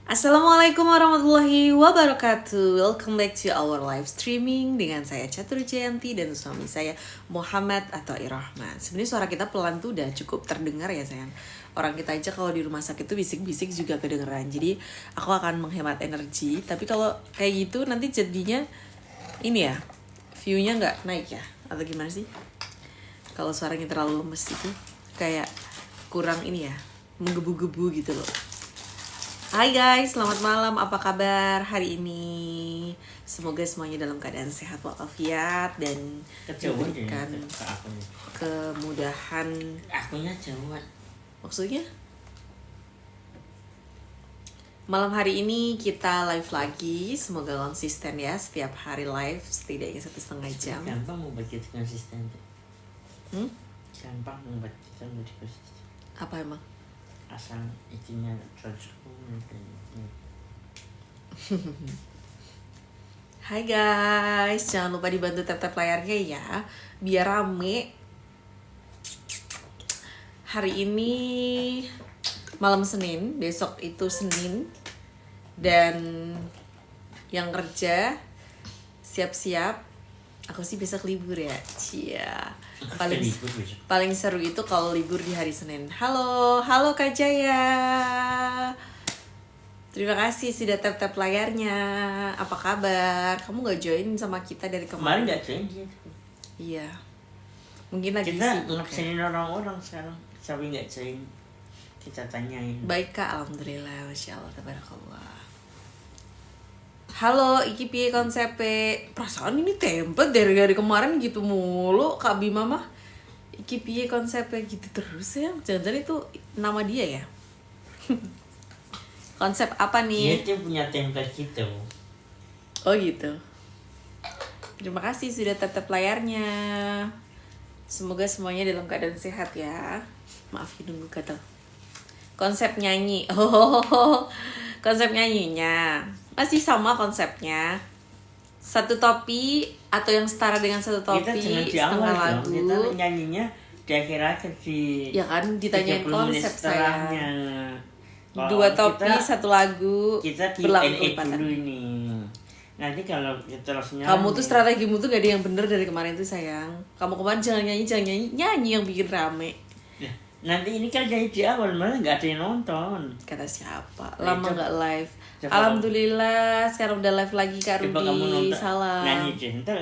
Assalamualaikum warahmatullahi wabarakatuh. Welcome back to our live streaming dengan saya Catur Jayanti dan suami saya Muhammad atau Irrahman. Sebenarnya suara kita pelan tuh udah cukup terdengar ya sayang. Orang kita aja kalau di rumah sakit tuh bisik-bisik juga kedengeran. Jadi aku akan menghemat energi. Tapi kalau kayak gitu nanti jadinya ini ya, view-nya nggak naik ya? Atau gimana sih? Kalau suaranya terlalu lemes itu kayak kurang ini ya, menggebu-gebu gitu loh. Hai guys, selamat malam. Apa kabar hari ini? Semoga semuanya dalam keadaan sehat walafiat dan diberikan kemudahan. Akunya jauhan. Maksudnya? Malam hari ini kita live lagi. Semoga konsisten ya, setiap hari live setidaknya 1,5 jam. Gampang membuat kita konsisten tuh. Gampang membuat kita menjadi konsisten. Apa emang? Asal isinya cocok. Hai guys, jangan lupa dibantu tap-tap layarnya ya, biar rame. Hari ini malam Senin, besok itu Senin. Dan yang kerja siap-siap. Aku sih besok libur ya, cia. Paling seru itu kalau libur di hari Senin. Halo Kak Jaya. Terima kasih sudah tap-tap layarnya. Apa kabar? Kamu gak join sama kita dari kemarin? Kemarin gak join dia. Iya. Mungkin lagi kita sibuk ngabsenin orang-orang sekarang. Tapi gak join. Kita tanyain. Baik Kak, alhamdulillah, masya Allah, tabarakallah. Halo, iki piye konsepe? Perasaan ini template dari kemarin gitu mulu, Kak Bima mah. Iki piye konsepe gitu terus ya? Jangan-jangan itu nama dia ya? Konsep apa nih? Dia tuh punya template gitu. Oh gitu. Terima kasih sudah tetap layarnya. Semoga semuanya dalam keadaan sehat ya. Maaf nunggu kata. Konsep nyanyi. Oh, konsep nyanyinya masih sama konsepnya. Satu topi atau yang setara dengan satu topi, setengah lagu. Kita nyanyinya di akhir-akhir di. Ya kan ditanyain konsep saya. 2 topi, kita, 1 lagu. Kita berlaku dulu ini. Nanti kalau kita terus nyanyi. Kamu tuh strategimu tuh gak ada yang bener dari kemarin tuh sayang. Kamu kemarin jangan nyanyi yang bikin rame. Nanti ini kan jadi di awal malah nggak ada yang nonton. Kata siapa? Lama nggak live. Alhamdulillah sekarang udah live lagi Kak Rudi. Salam. Nyanyi deh, ntar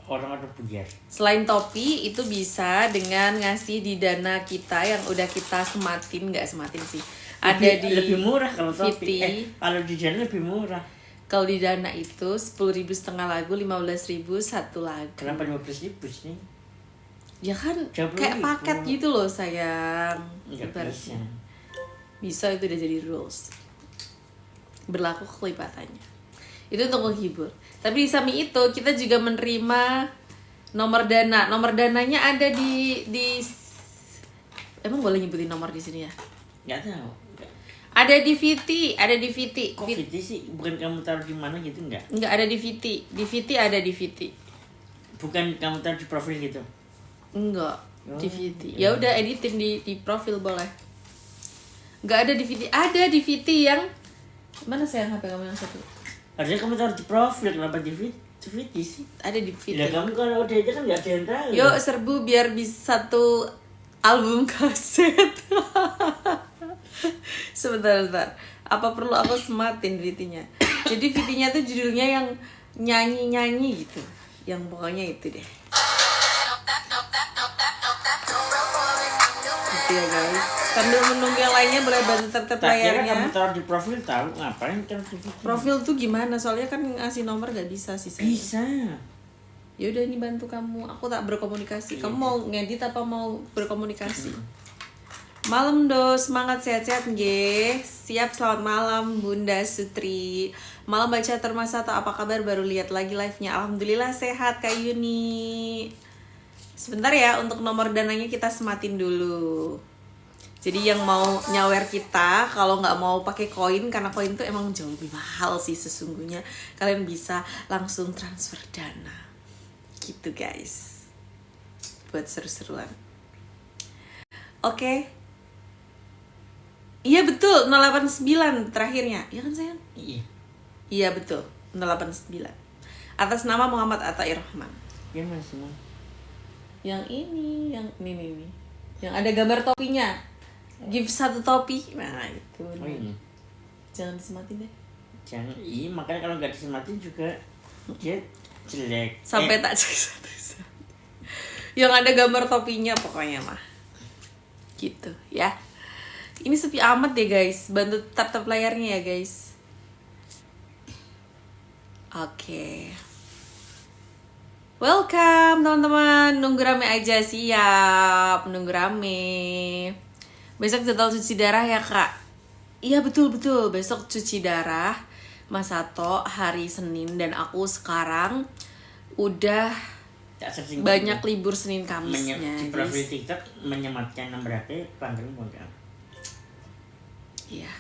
orang ada pujian. Selain topi itu bisa dengan ngasih di dana kita yang udah kita sematin, nggak sematin sih. Ada di lebih murah kalau topi. Kalau di dana lebih murah. Kalau di dana itu 10.000 setengah lagu, 15.000 1 lagu. Kenapa 15.000 sih? Ya kan kayak paket gitu loh sayang. Bisa itu udah jadi rules. Berlaku kelipatannya. Itu untuk menghibur. Tapi di samping itu kita juga menerima nomor dana. Nomor dananya ada di emang boleh nyebutin nomor di sini ya? Nggak tahu. Ada di VT, ada di VT. Kok VT sih? Bukan kamu taruh di mana gitu enggak? Enggak ada di VT. Di VT ada di VT. Bukan kamu taruh di profil gitu. Enggak, di VT. Ya udah editin di profil boleh. Enggak ada di VT. Ada di VT yang mana sayang HP kamu yang satu? Harusnya kamu taruh di profil, kenapa di VT sih? Ada di VT. Ya kamu kalau udah aja kan nggak ada yang tahu. Yuk serbu biar bisa 1 album kaset. Sebentar. Apa perlu aku sematin VT-nya? Jadi VT-nya tuh judulnya yang nyanyi-nyanyi gitu. Yang pokoknya itu deh. Gitu ya guys. Sambil menunggu yang lainnya boleh bantu tetap layarnya. Kamu taruh di profil tahu ngapain taruh di VT? Profil tuh gimana? Soalnya kan ngasih nomor gak bisa sih saya. Bisa. Ya udah ini bantu kamu. Aku tak berkomunikasi. Kamu mau ngedit apa mau berkomunikasi? Malam do, semangat sehat-sehat nggih. Siap, selamat malam Bunda Sutri. Malam baca termasa atau apa kabar? Baru lihat lagi live-nya. Alhamdulillah sehat Kak Yuni. Sebentar ya, untuk nomor dananya kita sematin dulu. Jadi yang mau nyawer kita, kalau nggak mau pakai koin, karena koin tuh emang jauh lebih mahal sih sesungguhnya, kalian bisa langsung transfer dana. Gitu guys. Buat seru-seruan. Oke. Iya betul, 089 terakhirnya. Iya kan sayang? Iya. Iya betul, 089. Atas nama Muhammad Atta Irrahman. Iya masih mau. Yang ini. Yang ada gambar topinya. Give satu topi. Nah, itu. Oh ini. Jangan disematin deh. Jangan. Iya makanya kalau nggak disematin juga dia jelek. Sampai tak cek satu. Yang ada gambar topinya pokoknya mah. Gitu ya. Ini sepi amat deh guys. Bantu tap layarnya ya guys. Oke. Welcome teman-teman. Nunggu rame aja, siap. Nunggu rame. Besok jadwal cuci darah ya kak. Iya betul. Besok cuci darah Mas Sato hari Senin. Dan aku sekarang udah banyak libur Senin Kamisnya. Di profil TikTok menyematkan berapa panggilan modal. Iya.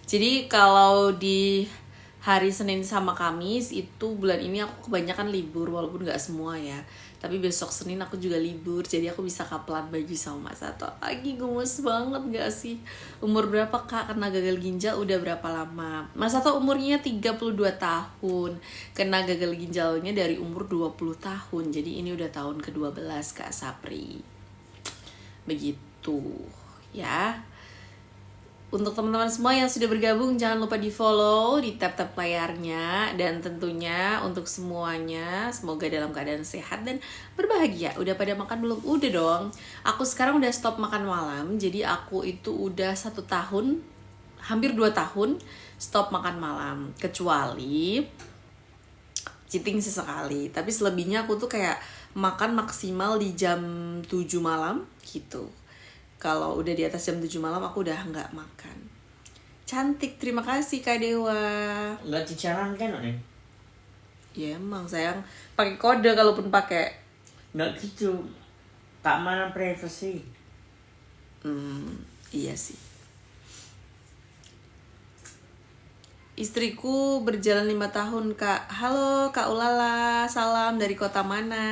Jadi kalau di hari Senin sama Kamis itu bulan ini aku kebanyakan libur, walaupun nggak semua ya. Tapi besok Senin aku juga libur, jadi aku bisa kapelan baju sama Mas Sato. Lagi gemes banget gak sih? Umur berapa kak? Kena gagal ginjal udah berapa lama? Mas Sato umurnya 32 tahun. Kena gagal ginjalnya dari umur 20 tahun. Jadi ini udah tahun ke-12 Kak Sapri. Begitu ya. Untuk teman-teman semua yang sudah bergabung, jangan lupa di follow, di tap-tap layarnya. Dan tentunya untuk semuanya, semoga dalam keadaan sehat dan berbahagia. Udah pada makan belum? Udah dong. Aku sekarang udah stop makan malam. Jadi aku itu udah 1 tahun, hampir 2 tahun stop makan malam. Kecuali cheating sesekali. Tapi selebihnya aku tuh kayak makan maksimal di jam 7 malam gitu. Kalau udah di atas jam 7 malam aku udah nggak makan. Cantik, terima kasih Kak Dewa. Nggak dicarankan nih? Ya emang sayang, pakai kode kalaupun pakai. Nggak gitu, keamanan privasi. Iya sih. Istriku berjalan 5 tahun Kak. Halo Kak Ulala, salam dari kota mana?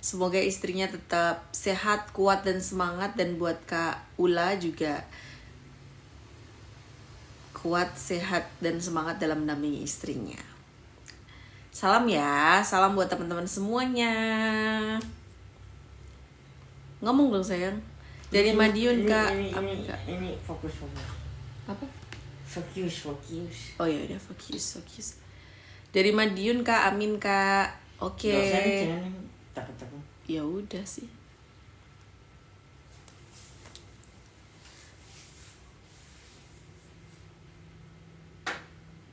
Semoga istrinya tetap sehat, kuat, dan semangat. Dan buat Kak Ula juga kuat, sehat, dan semangat dalam mendampingi istrinya. Salam ya, salam buat teman-teman semuanya. Ngomong dong sayang. Dari Madiun Kak. Ini fokus. Apa? Fokus. Oh ya udah fokus. Dari Madiun Kak, amin Kak. Oke. Jangan takut. Ya udah sih.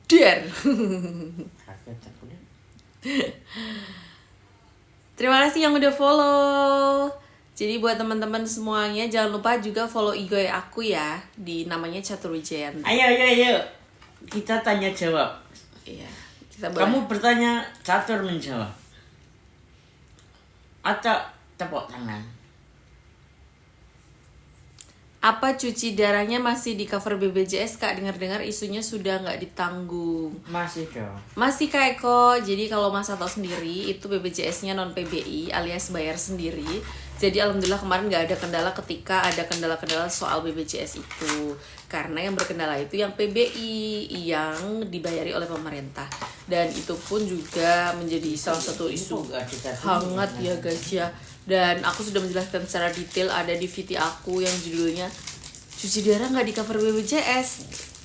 Der. Takut. Terima kasih yang udah follow. Jadi buat teman-teman semuanya jangan lupa juga follow IG aku ya, di namanya Catur Wijayanti. Ayo. Kita tanya jawab. Iya. Kita Kamu bertanya, Catur menjawab. Atau tepuk tangan. Apa cuci darahnya masih di cover BPJS Kak? Dengar-dengar isunya sudah nggak ditanggung. Masih dong. Masih Kak Eko. Jadi kalau Mas tahu sendiri itu BPJS-nya non PBI alias bayar sendiri. Jadi alhamdulillah kemarin nggak ada kendala ketika ada kendala-kendala soal BPJS itu. Karena yang berkendala itu yang PBI yang dibayari oleh pemerintah. Dan itu pun juga menjadi salah satu isu hangat ya guys ya. Dan aku sudah menjelaskan secara detail ada di VT aku yang judulnya cuci darah nggak di cover BPJS.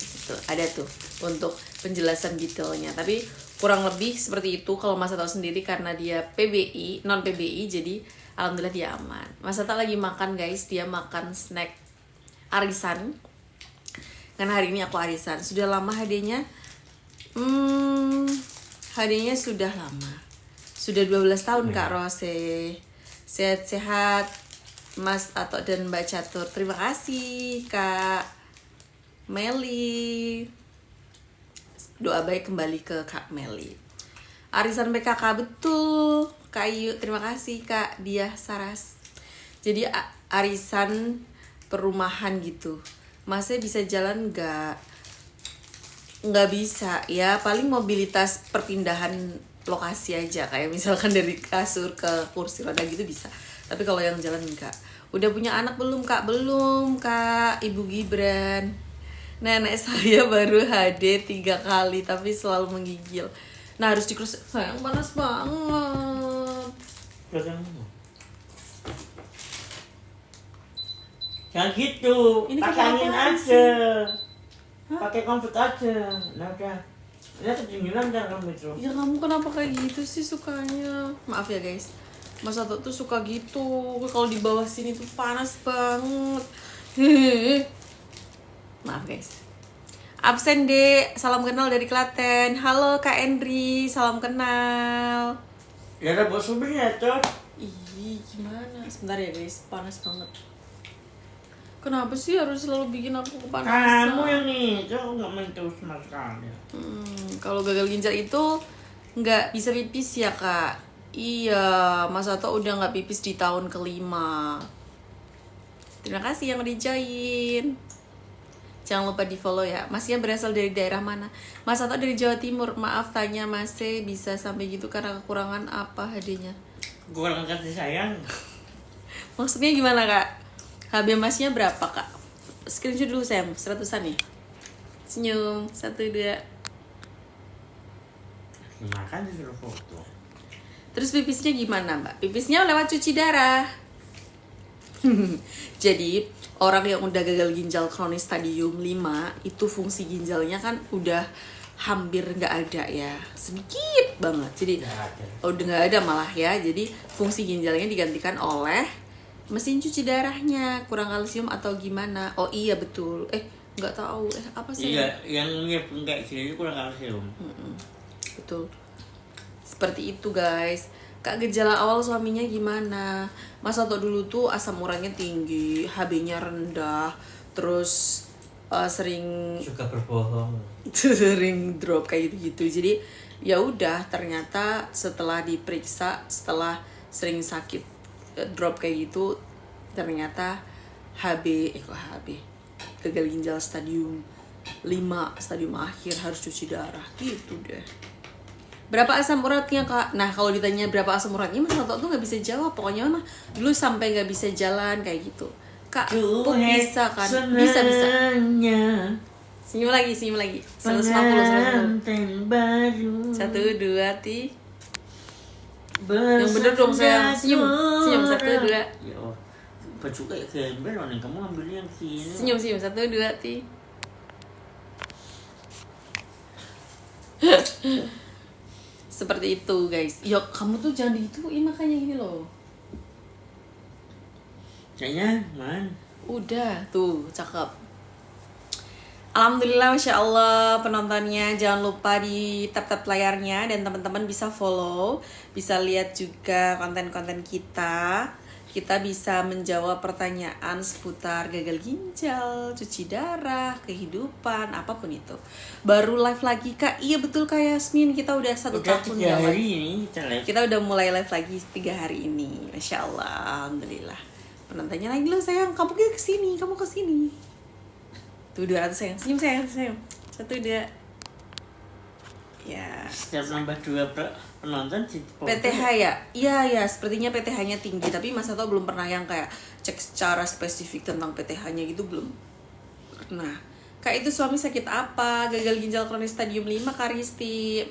Gitu, ada tuh untuk penjelasan detailnya. Tapi kurang lebih seperti itu kalau Mas tahu sendiri karena dia PBI, non PBI jadi alhamdulillah dia aman. Mas Ata lagi makan guys, dia makan snack arisan. Karena hari ini aku arisan. Sudah lama hadiahnya? Hadiahnya sudah lama. Sudah 12 tahun Kak Rose. Sehat-sehat Mas Ato dan Mbak Catur. Terima kasih Kak Meli. Doa baik kembali ke Kak Meli. Arisan PKK betul Kak Ayu, terima kasih Kak Diah Saras. Jadi arisan perumahan gitu. Masnya bisa jalan nggak bisa ya, paling mobilitas perpindahan lokasi aja, kayak misalkan dari kasur ke kursi roda gitu bisa. Tapi kalau yang jalan enggak. Udah punya anak belum kak? Belum kak, Ibu Gibran. Nenek saya baru HD 3 kali tapi selalu menggigil. Nah harus dikurus. Sayang panas banget. Jangan gitu, Ini pakai pakai angin apaan aja. Pakai comfort aja. Nah udah. Ini ketinggian dan kamu itu. Ya kamu kenapa kayak gitu sih sukanya? Maaf ya guys, Mas Sato tuh suka gitu. Kalau di bawah sini tuh panas banget. Hehehe. Maaf guys. Absen dek, salam kenal dari Klaten. Halo Kak Endri, salam kenal. Ya ada bos sebenarnya tuh. Ih, gimana? Sebentar ya guys, panas banget. Kenapa sih harus selalu bikin aku kepanasan? Kamu yang itu nggak mentus sama sekali. Kalau gagal ginjal itu nggak bisa pipis ya kak. Iya, Mas Sato udah nggak pipis di tahun kelima. Terima kasih yang dijain. Jangan lupa di follow ya. Masnya berasal dari daerah mana? Mas Sato dari Jawa Timur. Maaf tanya Masnya bisa sampai gitu karena kekurangan apa hadiahnya? Kurang kasih sayang. Maksudnya gimana kak? HB Masnya berapa kak? Screenshot dulu sayang, 100-an nih. Senyum, 1, 2. Makan disuruh foto. Terus pipisnya gimana mbak? Pipisnya lewat cuci darah. Jadi orang yang udah gagal ginjal kronis stadium 5 itu fungsi ginjalnya kan udah hampir nggak ada ya, sedikit banget. Jadi udah nggak ada malah ya. Jadi fungsi ginjalnya digantikan oleh mesin cuci darahnya, kurang kalsium atau gimana? Oh iya betul. Nggak tahu. Apa sih? Iya, yang kayak gini kurang kalsium. Betul. Seperti itu guys. Kak, gejala awal suaminya gimana? Mas Sato dulu tuh asam uratnya tinggi, HB-nya rendah, terus sering Suka berbohong. sering drop kayak gitu. Jadi ya udah, ternyata setelah diperiksa, setelah sering sakit drop kayak gitu, ternyata gagal ginjal stadium 5, stadium akhir, harus cuci darah gitu deh. Berapa asam uratnya kak? Nah kalau ditanya berapa asam uratnya, Mas Sato tuh nggak bisa jawab. Pokoknya mah dulu sampai nggak bisa jalan kayak gitu. Kak, kok bisa kan? Bisa. Senyum lagi. 150. 1, 2, 3. Yang bener dong sayang. Senyum. 1, 2. Ya, baju kayak gembel nih, kamu ambil yang sini. Senyum. 1, 2, 3. Seperti itu guys. Yuk kamu tuh jangan digituin makanya gini loh. Kayaknya man. Udah tuh cakep. Alhamdulillah, Masya Allah penontonnya. Jangan lupa di tap layarnya. Dan teman-teman bisa follow, bisa lihat juga konten-konten kita. Kita bisa menjawab pertanyaan seputar gagal ginjal, cuci darah, kehidupan, apapun itu. Baru live lagi kak? Iya betul kak Yasmin, kita udah 1 tahun ya live. Hari ini Kita udah mulai live lagi 3 hari ini. Masya Allah, Alhamdulillah. Penontonnya lagi loh sayang, kamu kesini. Tuh 200 sayang, senyum sayang. 1, 2. Ya. Setiap nambah 2 penonton PTH ya? Iya, sepertinya PTH-nya tinggi. Tapi Mas Sato belum pernah yang kayak cek secara spesifik tentang PTH-nya gitu, belum. Nah, kak itu suami sakit apa? Gagal ginjal kronis stadium 5 Kak Risti.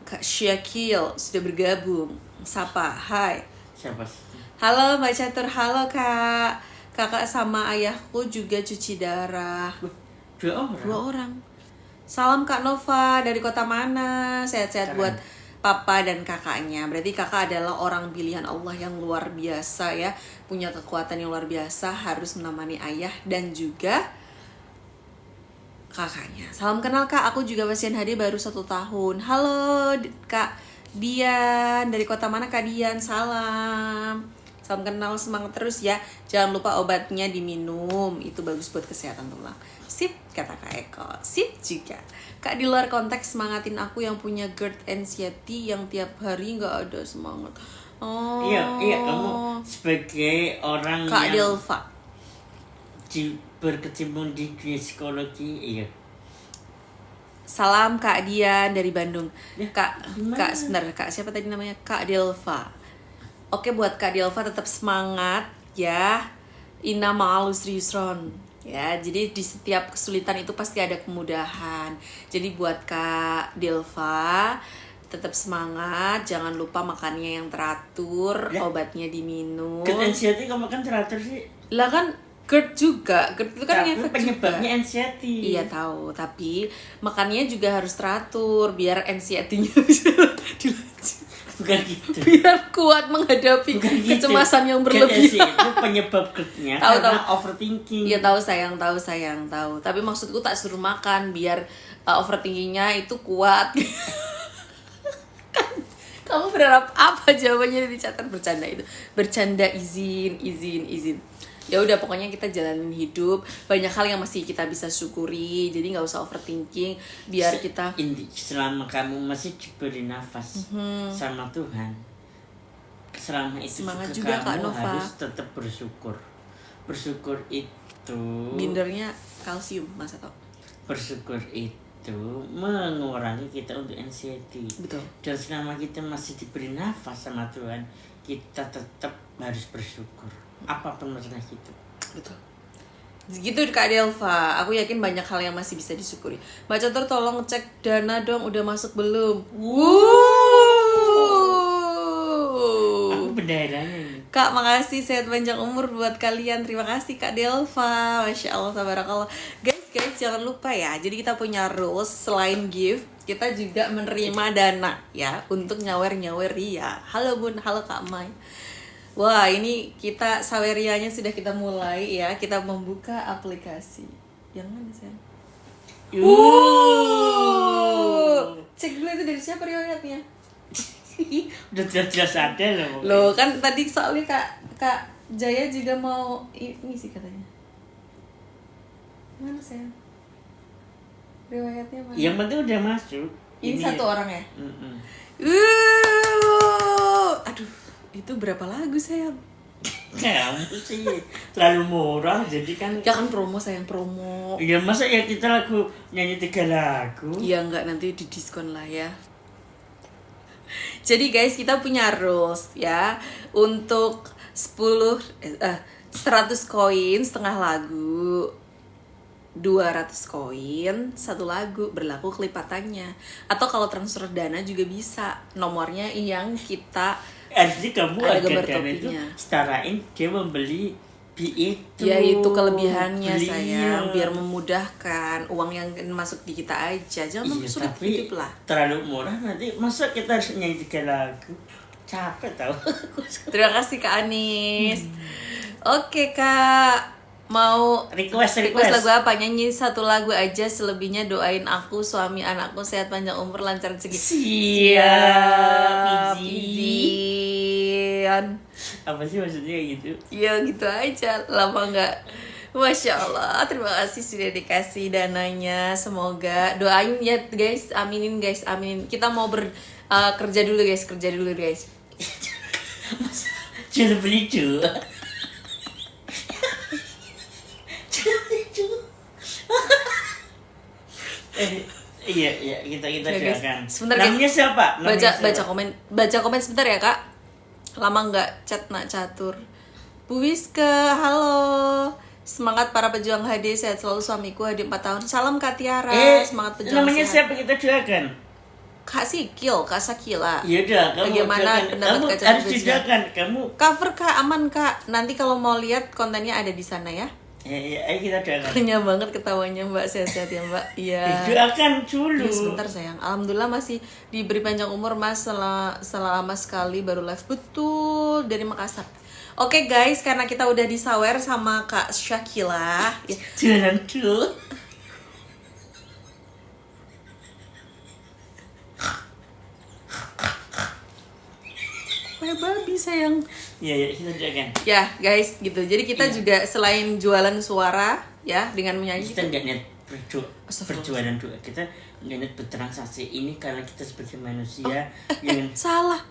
Kak Syakil sudah bergabung. Sapa, hai. Siapa sih? Halo Mbak Catur, halo kak. Kakak sama ayahku juga cuci darah. 2 orang? 2 orang. Salam Kak Nova, dari kota mana? Sehat-sehat buat papa dan kakaknya. Berarti kakak adalah orang pilihan Allah yang luar biasa ya. Punya kekuatan yang luar biasa, harus menemani ayah dan juga kakaknya. Salam kenal kak, aku juga pasien HD baru 1 tahun. Halo Kak Dian, dari kota mana Kak Dian? Salam kenal, semangat terus ya. Jangan lupa obatnya diminum, itu bagus buat kesehatan tulang. Sip, kata Kak Eko. Sip juga. Kak, di luar konteks semangatin aku yang punya GERD anxiety yang tiap hari nggak ada semangat. Oh. Iya, kamu sebagai orang Kak yang Delva berkecimpung di dunia psikologi, iya. Salam Kak Dian dari Bandung. Ya, Kak, gimana? sebentar Kak, siapa tadi namanya? Kak Delva. Oke, buat Kak Delva tetap semangat ya. Inna ma'al usri yusron. Ya, jadi di setiap kesulitan itu pasti ada kemudahan. Jadi buat Kak Delva tetap semangat, jangan lupa makannya yang teratur, Ya. obatnya diminum. GERD anxiety kamu kan teratur sih. Lah kan GERD juga, GERD itu kan Tapi ngefek penyebabnya juga. anxiety. Iya tahu, tapi makannya juga harus teratur biar anxiety-nya bisa dilanjut. Bukan gitu. Biar kuat menghadapi Bukan gitu. kecemasan yang GERD anxiety berlebihan. itu penyebab GERD-nya Tahu, karena tahu. overthinking. Iya tahu sayang tahu. Tapi maksudku tak suruh makan biar overthinkingnya itu kuat. Kamu berharap apa jawabannya dicatat? Bercanda itu. Bercanda, izin. Ya udah pokoknya kita jalanin hidup. Banyak hal yang masih kita bisa syukuri. Jadi nggak usah overthinking. Biar kita Selama kamu masih diberi nafas sama Tuhan, selama itu Semangat juga juga, Kak kamu Nova. harus tetap bersyukur. Bersyukur itu bindernya kalsium, Mas atau bersyukur itu mengurangi kita untuk anxiety. betul. Dan selama kita masih diberi nafas sama Tuhan, kita tetap harus bersyukur. Apapun masalah kita. Betul. Gitu Kak Delva, aku yakin banyak hal yang masih bisa disyukuri. Mbak Catur tolong cek dana dong, udah masuk belum? Aku bendaharanya ini. Kak, makasih, sehat panjang umur buat kalian. Terima kasih Kak Delva. Masya Allah, tabarakallah. Guys, jangan lupa ya. Jadi kita punya rules, selain gift, kita juga menerima dana ya untuk nyawer-nyawer Ria. Halo Bun, halo Kak Mai. Wah, ini kita sawerianya sudah kita mulai ya. Kita membuka aplikasi. Yang mana sayang? Cek dulu itu dari siapa riwayatnya? Udah jelas-jelas ada loh. Loh kan tadi soalnya Kak Jaya juga mau ini sih katanya. Mana sayang? Riwayatnya mana? Yang penting udah masuk. Ini satu orang ya? Mm-mm. Aduh, itu berapa lagu sayang? Kamu sih terlalu murah jadi kan. Ya kan promo sayang, promo. Ya masa ya kita lagu nyanyi 3 lagu. Iya enggak, nanti di diskon lah ya. Jadi guys, kita punya rules ya. Untuk 100 koin setengah lagu, 200 koin satu lagu, berlaku kelipatannya. Atau kalau transfer dana juga bisa. Nomornya yang kita Jadi kamu ada agar gambar dana itu topinya. setarain dia membeli itu. Ya itu kelebihannya Beli, sayang, iya. biar memudahkan uang yang masuk di kita aja. Jangan Iya, mempersulit tapi hidup lah. terlalu murah nanti masa kita harus nyanyi 3 lagu. Capek tau. Terima kasih Kak Anis. Oke Kak, mau request lagu apa? Nyanyi satu lagu aja, selebihnya doain aku, suami, anakku sehat panjang umur, lancar rezeki. Siap, Izin. apa sih maksudnya kayak gitu? Ya gitu aja, lama nggak. Masya Allah, terima kasih sudah dikasih dananya. Semoga doain ya guys, aminin guys, aminin. Kita mau kerja dulu guys, Jangan beli cu. Iya kita Ya, guys. doakan. Sebentar, guys. Namanya siapa? Baca komen sebentar ya Kak. Lama nggak chat nak catur. Bu Wiske, halo. Semangat para pejuang HD, sehat selalu suamiku HD 4 tahun. Salam Kak Tiara, semangat pejuang namanya sehat. siapa kita doakan? Kak Sikil, Kak Sakila. Iya udah, kamu Bagaimana doakan. pendapat Kamu Kak harus Catur? didoakan. Kamu Cover Kak, aman Kak. Nanti kalau mau lihat kontennya ada di sana ya. ayo kita doakan. Kenyang banget ketawanya Mbak, sehat-sehat ya Mbak. Iya. Doakan dulu. Iya, sebentar sayang. Alhamdulillah masih diberi panjang umur Mas, selama sekali baru live. Betul, dari Makassar. Oke guys, karena kita udah disawer sama Kak Syakila ya. Jangan dulu. Kayak babi sayang. Iya kita doakan. Ya guys gitu. Jadi kita Iya. juga selain jualan suara ya dengan menyanyi Kita nggak niat Astagfirullah. berjualan doa, kita nggak niat bertransaksi ini karena kita sebagai manusia yang salah.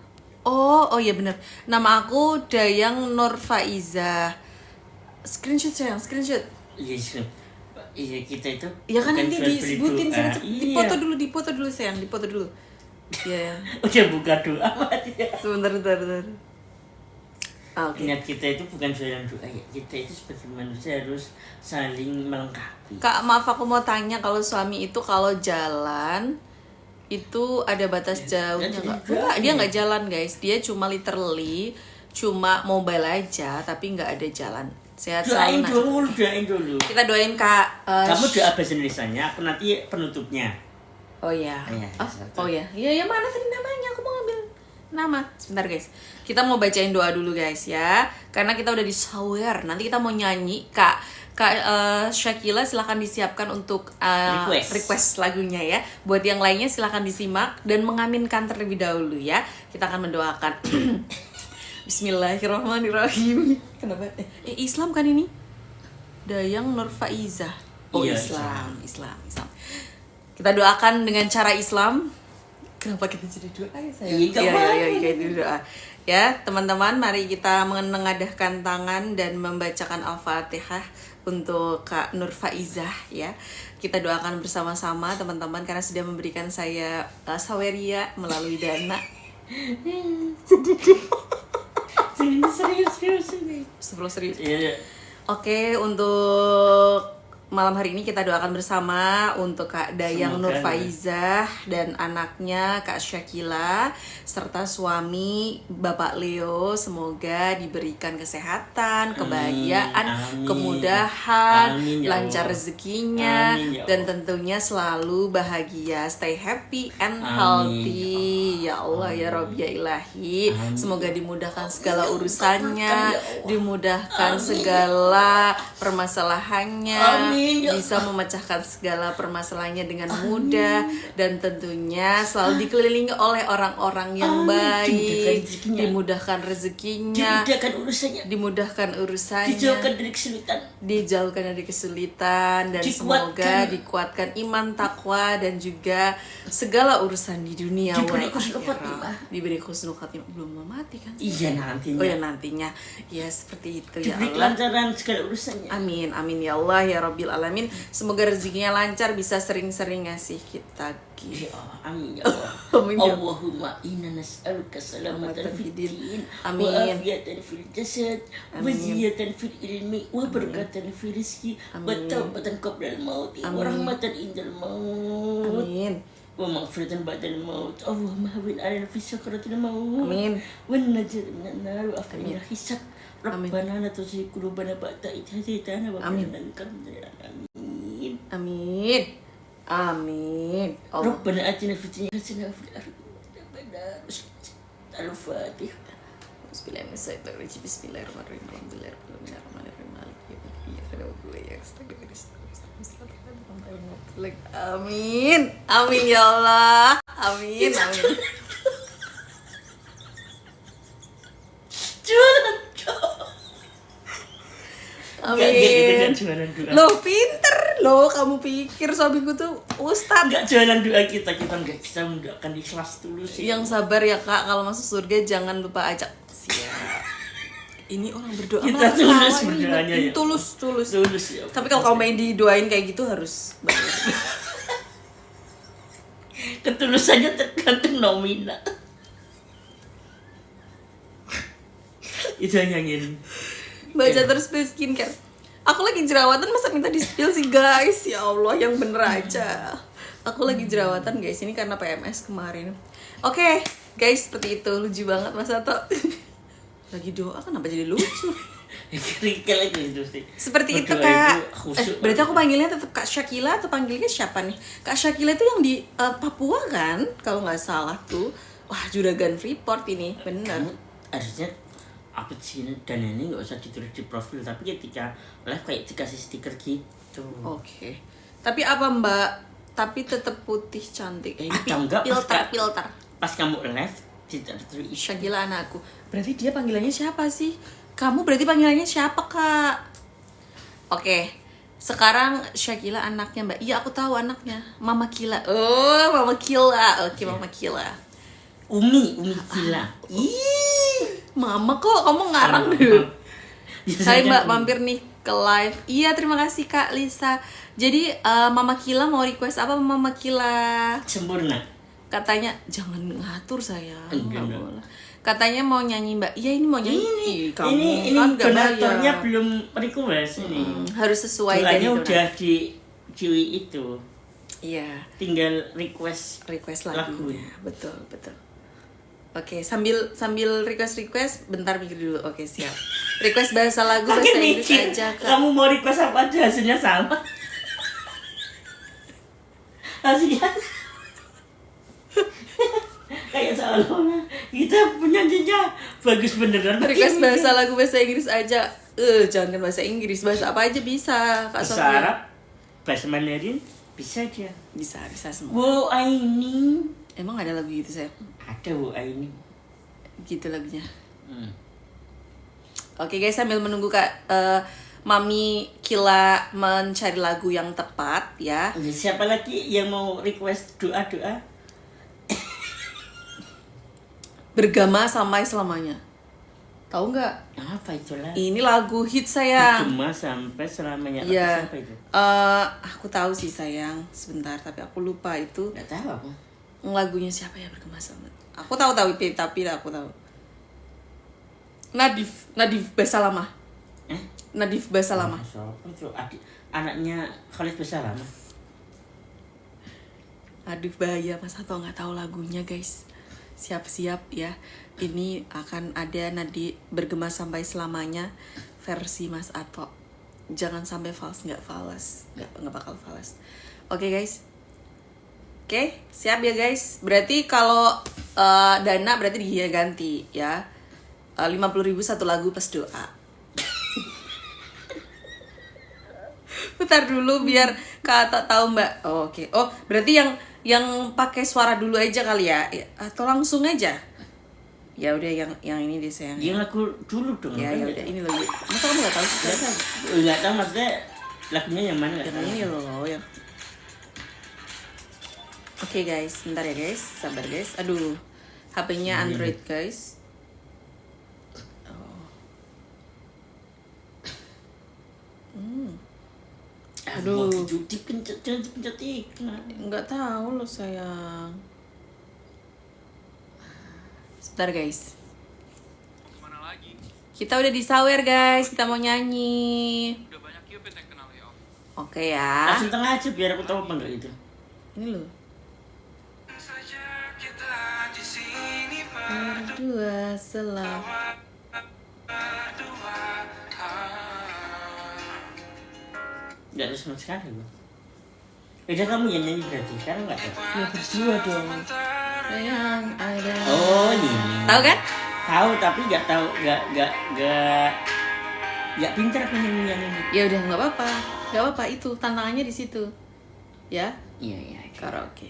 Oh iya benar. Nama aku Dayang Nur Faiza. Screenshot sayang, screenshot. Yes, iya kita itu Ya kan bukan nanti jual beli disebutin doa. sayang. Iya. Dipoto dulu sayang, dipoto dulu. Iya. Udah buka doa sama dia. Sebentar. Oke. Niat kita itu bukan jualan doa ya. Kita itu sebagai manusia harus saling melengkapi. Kak, maaf aku mau tanya, kalau suami itu kalau jalan itu ada batas jauhnya nggak? Enggak, dia nggak jalan guys. Dia cuma literally cuma mobile aja, tapi nggak ada jalan. Sehat Doain selalu. dulu. Kita doain Kak. Kamu doa bahasa Indonesianya, aku nanti penutupnya. Oh iya. Iya, satu. Oh iya. Iya, mana tadi namanya? Aku mau ngambil nama. Sebentar guys. Kita mau bacain doa dulu guys ya. Karena kita udah di shower. Nanti kita mau nyanyi. Kak Syakila silahkan disiapkan untuk request lagunya ya. Buat yang lainnya silahkan disimak dan mengaminkan terlebih dahulu ya. Kita akan mendoakan. Bismillahirrahmanirrahim. Kenapa? Islam kan ini? Dayang Nur Faizah. Oh Iya, Islam. Kita doakan dengan cara Islam. Kenapa kita jadi doa ya sayang? Iya, itu doa. Ya, teman-teman, mari kita menengadahkan tangan dan membacakan Al-Fatihah untuk Kak Nur Faizah ya. Kita doakan bersama-sama teman-teman karena sudah memberikan saya saweria melalui Dana. Serius. Iya. Oke, untuk malam hari ini kita doakan bersama untuk Kak Dayang Semoga Nur Faizah dan anaknya Kak Syakila serta suami Bapak Leo, semoga diberikan kesehatan, kebahagiaan, Amin. kemudahan, Amin, ya lancar Allah. rezekinya, Amin, ya dan Allah. tentunya selalu bahagia, stay happy and Amin, healthy. Ya Allah, ya Rabbi, ya Ilahi. Amin. Semoga dimudahkan segala urusannya, Ya Allah. dimudahkan segala permasalahannya, Amin, ya bisa memecahkan segala permasalahannya dengan mudah, dan tentunya selalu dikelilingi oleh orang-orang yang Amin. baik, Dimudahkan rezekinya. dimudahkan urusannya, dimudahkan urusannya, dijauhkan dari kesulitan. dijauhkan dari kesulitan, dan semoga dikuatkan iman, takwa, dan juga segala urusan di dunia Diberi wal husnul akhirah. khotimah. Diberi husnul khotimah. Belum mau mati kan? Iya, nantinya. Oh ya, nantinya. Ya seperti itu ya Diberi Allah. kelancaran segala urusannya. Amin, amin ya Allah ya Rabbil Alamin. Semoga rezekinya lancar, bisa sering-sering ngasih kita Ya gift. Allah, amin ya Allah. Amin ya Allah. Allahumma inna nas'aluka salamatan fid din, Amin. wa afiyatan fil jasad, wa Amin. ziyatan fil ilmi, wa barakatan fil rizki, wa Amin. taubatan qabla al maut, wa Amin. rahmatan indal maut, Amin. wa maghfiratan ba'da al maut. Allahumma hawwin 'alaina fi sakaratil maut. Amin. Wa najjina minan nar wa afina hisab. Amin. Rabbana la tuzigh qulubana ba'da idh hadaytana wa hab Amin. lana min ladunka rahmatan. Amin. Amin. Amin. Allah. ربنا آتنا في الدنيا حسنة وفي الآخرة حسنة. الفاتحة. Bismillahirrahmanirrahim. Bismillahirrahmanirrahim. Alhamdulillahirrahmanirrahim. Maliki yaumiddin. Iyyaka na'budu wa iyyaka nasta'in. Amin. Amin ya Allah. Amin. Amin. Jualan Amin. jualan doa. Lo pinter lo, kamu pikir suamiku tuh ustad. Enggak jualan doa kita enggak bisa mendoakan ikhlas tulus. Yang sabar ya Kak, kalau masuk surga jangan lupa ajak. Siap. Ini orang berdoa Kita malah tulus ketawa ini. berdoanya ya. Tulus. Tulus ya. Tapi kalau kamu main didoain kayak gitu harus banget. Ketulusannya tergantung nominal. Itu yang nyanyiin. Baca terus please skincare. Aku lagi jerawatan masa minta di spill sih guys. Ya Allah, yang bener aja. Aku lagi jerawatan guys, ini karena PMS kemarin. Oke, guys, seperti itu. Lucu banget Mas Sato. Lagi doa kenapa jadi lucu? Kayak gitu sih. Seperti itu Berdoa Kak. itu khusyuk Berarti aku panggilnya tetap Kak Syakila atau panggilnya siapa nih? Kak Syakila itu yang di Papua kan? Kalau nggak salah tuh. Wah, Juragan Freeport ini, bener. Kamu harusnya upload sini dan ini nggak usah ditulis di profil, tapi ketika live kayak dikasih stiker gitu. Oke. Tapi apa Mbak? Tapi tetap putih cantik. Atau enggak filter. Pas kamu live tidak tertulis. Syakila anakku. Berarti dia panggilannya siapa sih? Kamu berarti panggilannya siapa Kak? Oke. Sekarang Syakila anaknya Mbak. Iya aku tahu anaknya. Mama Kila. Oh Mama Kila. Oke Mama Kila. Umi Kila. Mama kok kamu ngarang deh. Saya Mbak mampir nih ke live. Iya terima kasih Kak Lisa. Jadi Mama Kila mau request apa Mama Kila? Sempurna. Katanya jangan ngatur saya. Enggak. Boleh. Katanya mau nyanyi Mbak. Iya ini mau nyanyi. Ini kan nggak donaturnya bayar. belum request ini. Harus sesuai Doanya dari udah di itu. Iya. Tinggal request Request lagu. lagunya. Betul. Oke, sambil request bentar mikir dulu. Oke, siap. Request bahasa lagu bahasa Makin Inggris mikir, aja, Kak. kamu mau request apa aja hasilnya sama. Hasilnya kayak seolah-olah kita penyanyinya bagus beneran. Request bahasa lagu bahasa Inggris aja. Jangan bahasa Inggris, bahasa apa aja bisa, Kak Bahasa Sofia. Arab, bahasa Mandarin bisa aja. Bisa semua. Wo Aini. Emang ada lagu gitu, saya? Ada Wo Aini. Gitu lagunya. Hmm. Oke guys, sambil menunggu Mami Kila mencari lagu yang tepat ya. Siapa lagi yang mau request doa-doa? Bergama sampai selamanya. Tahu nggak? Apa itulah? Ini lagu hit saya. Bergema sampai selamanya. Iya. Siapa itu? Aku tahu sih sayang. Sebentar, tapi aku lupa itu Nggak tahu aku. lagunya siapa ya, Bergema sampai. Aku tahu tapi aku tahu. Nadif Basalamah. Nadif Basalamah. Siapa itu? Anaknya Khalid Basalamah. Aduh bahaya, masa tau nggak tahu lagunya guys. Siap-siap ya. Ini akan ada nadi Bergema sampai selamanya versi Mas Ato. Jangan sampai nggak bakal fals. Oke guys. Oke, siap ya guys. Berarti kalau dana berarti dia ganti ya. 50.000 satu lagu plus doa. Bentar dulu biar Kak Ato tahu Mbak. Oh, oke. Oh, berarti yang pakai suara dulu aja kali ya, atau langsung aja? Ya udah yang ini deh sayang. Dia lagu dulu dong. Ya udah ini lagu. Masa kamu nggak tahu sih? Nggak tahu maksudnya lagunya yang mana nggak Yang tahu. ini loh yang. Oke guys, bentar ya guys, sabar guys. Aduh, HP-nya Android guys. Aduh. Dipencet iklan. Nggak tahu loh sayang. Sebentar guys. Kemana lagi? Kita udah di sawer guys, kita mau nyanyi. Udah banyak Cupid yang kenal ya. Oke ya. Langsung tengah aja biar aku tahu apa enggak itu. Ini loh. Saja kita di sini Berdua selalu. berdua. Nggak ada sama sekali loh. Udah kamu yang nyanyi berarti sekarang nggak ada. Ya berdua dong. Yang ada. Oh ini. Tahu kan? Tahu tapi nggak tahu nggak pintar penyanyian ini. Ya udah nggak apa-apa itu tantangannya di situ. Ya. Iya. Karaoke.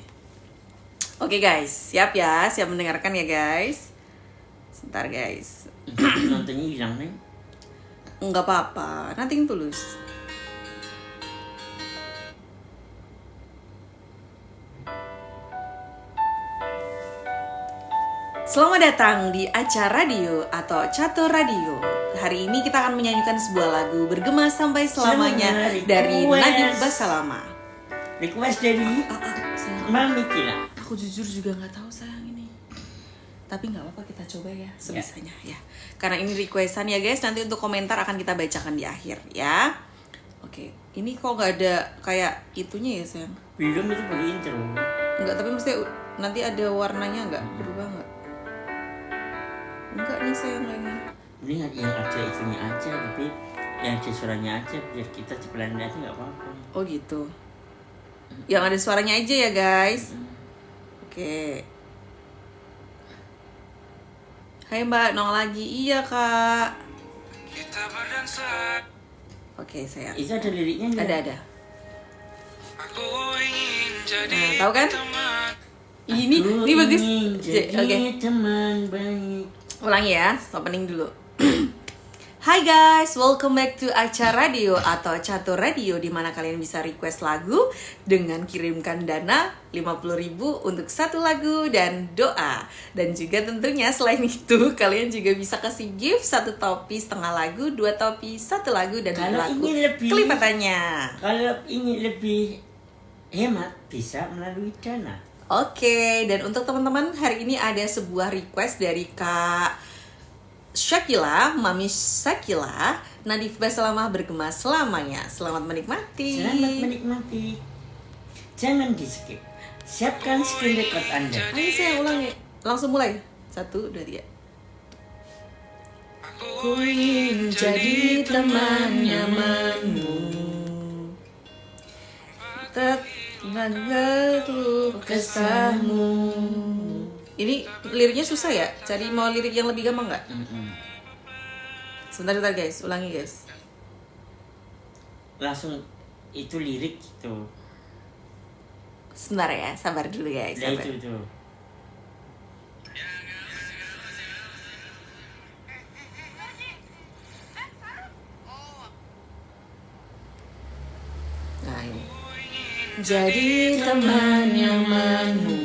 Oke guys, siap ya, siap mendengarkan ya guys. Sebentar guys. Nontonnya hilang nih. Nggak apa-apa, nothing tulus. Selamat datang di acara radio atau Catur Radio. Hari ini kita akan menyanyikan sebuah lagu Bergema sampai selamanya dari Nadif Basalamah. Request dari Sayang, Mami Kila. aku jujur juga nggak tahu sayang ini. Tapi nggak apa-apa, kita coba ya sebisanya ya. Karena ini requestan ya guys, nanti untuk komentar akan kita bacakan di akhir ya. Oke, ini kok nggak ada kayak itunya ya sayang? Belum itu baru intro. Enggak, tapi mesti nanti ada warnanya nggak? Berubah nggak? Enggak nih sayang kayaknya. Ini yang ada itunya aja tapi yang ada suaranya aja biar kita cepelin aja nggak apa-apa. Oh gitu. Yang ada suaranya aja ya guys. Oke. Hai Mbak, nong lagi. Iya Kak. Kita berdansa. Oke sayang. Itu ada liriknya nggak? Ada. Aku ingin jadi Nah, tahu kan? teman. Ini Aku bagus. ingin Oke. jadi teman baik. Ulangi ya, opening dulu. Hai guys, welcome back to acara radio atau Catur Radio, di mana kalian bisa request lagu dengan kirimkan dana 50.000 untuk satu lagu dan doa. Dan juga tentunya selain itu kalian juga bisa kasih gift satu topi setengah lagu, 2 topi satu lagu dan Kalau lagu ingin lebih- kelipatannya. Kalau ingin lebih hemat bisa melalui Dana. Oke, dan untuk teman-teman hari ini ada sebuah request dari Kak Syakila, Mami Syakila, Nadif Basalamah bergema selamanya. Selamat menikmati. Selamat menikmati. Jangan di skip. Siapkan screen record Anda. Ayo saya ulangi. Langsung mulai. 1, 2, 3. Ku ingin jadi teman nyamanmu, tenang keluh kesahmu. Ini liriknya susah ya? Cari mau lirik yang lebih gampang nggak? Sebentar guys, ulangi guys. Langsung itu lirik gitu. Sebentar ya, sabar dulu guys. Nah Sabar. itu tuh. Nah ini. Jadi teman nyamanmu,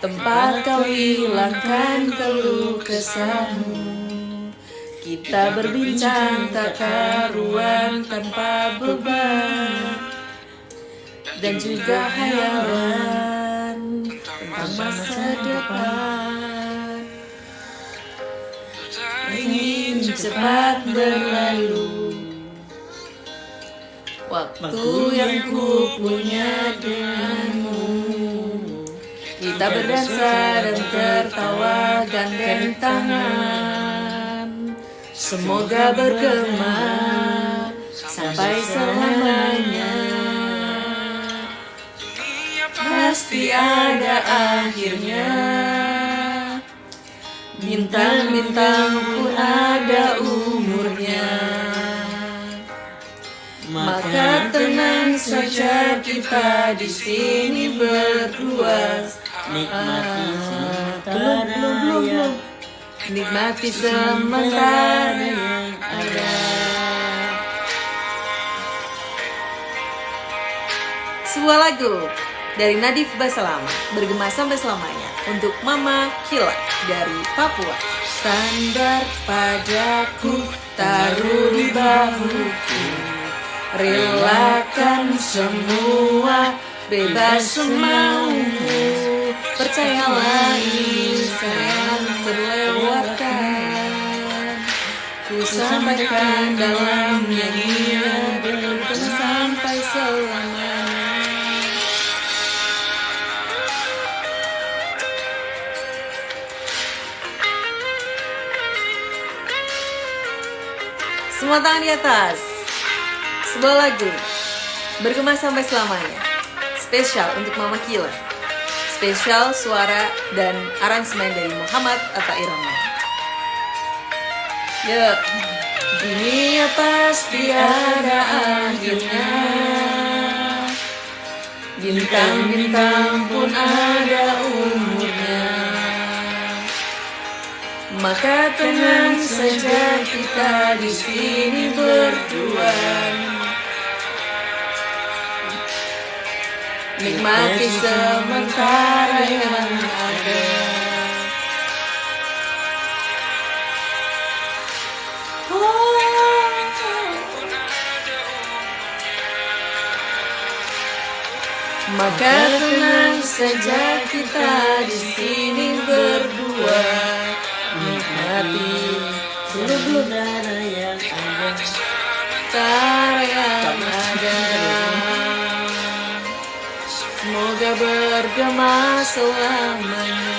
tempat kau hilangkan keluh kesahmu. Kita berbincang tak karuan tanpa beban, dan juga hayalan tentang masa depan. Ingin cepat berlalu waktu yang ku punya denganmu. Kita berdansa dan tertawa gandeng tangan. Semoga bergema sampai selamanya. Pasti ada akhirnya. Bintang-bintang pun ada umurnya. Maka tenang saja kita di sini berdua. Nikmati Belum. Nikmati sementara yang ada. Sebuah lagu dari Nadif Basalamah, bergema sampai selamanya untuk Mama Kila dari Papua. Sandar padaku, taruh di bahuku, relakan semua, bebas semaumu. Percayalah ini sayang terlewatkan. Ku sampaikan dalam nyanyian bergema sampai selamanya. Semua tangan di atas. Sebuah lagu bergema sampai selamanya, spesial untuk Mama Kila. Spesial suara dan aransemen dari Muhammad Atta-Irama. Yuk. Dunia pasti ada akhirnya. Bintang-bintang pun ada umurnya. Maka tenang saja kita di sini berdua. Nikmati sementara yang ada. Maka tenang saja kita di sini berdua. Nikmati sementara yang ada. sementara yang ada. Semoga bergema selamanya.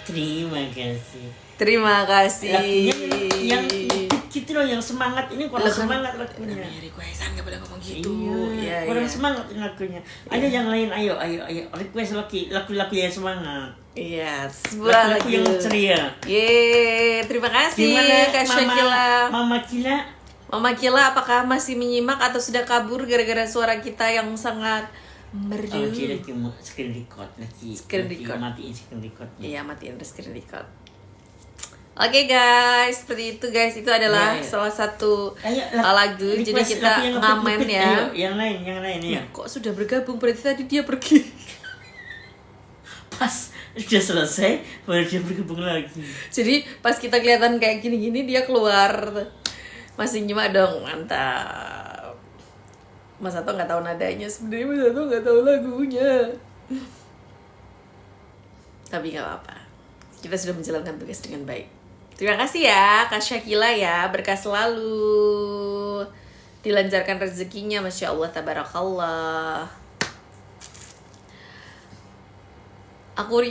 Terima kasih. Terima kasih. Lagunya yang gitu loh, yang semangat ini kurang semangat lagunya. Requestan gak pada ngomong gitu. Iya, kurang semangat lagunya. Ayo yang lain, ayo request lagu-lagu yang semangat. Iya, sebuah lagu yang ceria. Yeay, terima kasih Kak Syakila. Mama Kila. Mama Kila, apakah masih menyimak atau sudah kabur gara-gara suara kita yang sangat merdu? Oh, dia lagi mau screen record lagi. Screen record. Matiin screen record. Iya, matiin screen record. Oke guys, seperti itu guys, itu adalah salah satu lagu. Jadi kita ngamen ya. Ayo, yang lain ya. Kok sudah bergabung, berarti tadi dia pergi. Pas udah selesai, baru dia bergabung lagi. Jadi pas kita kelihatan kayak gini-gini, dia keluar. Masih nyimak dong, mantap. Mas Sato nggak tahu nadanya, sebenarnya Mas Sato nggak tahu lagunya. Tapi nggak apa-apa, kita sudah menjalankan tugas dengan baik. Terima kasih ya Kak Syakila ya, berkah selalu, dilancarkan rezekinya, Masya Allah, tabarakallah. Aku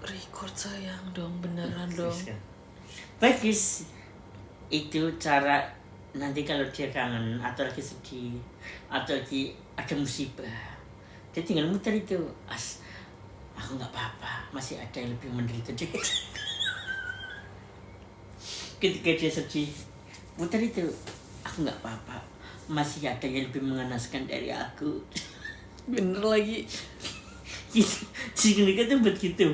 record sayang dong, beneran dong. Bagus. Itu cara nanti kalau dia kangen atau lagi sedih atau lagi ada musibah, dia tinggal muter itu. Aku nggak apa-apa, masih ada yang lebih menderita deh. Ketika dia sedih, muter itu. Aku nggak apa-apa, masih ada yang lebih mengenaskan dari aku. Bener lagi. Gitu. Jadi kan tuh begitu.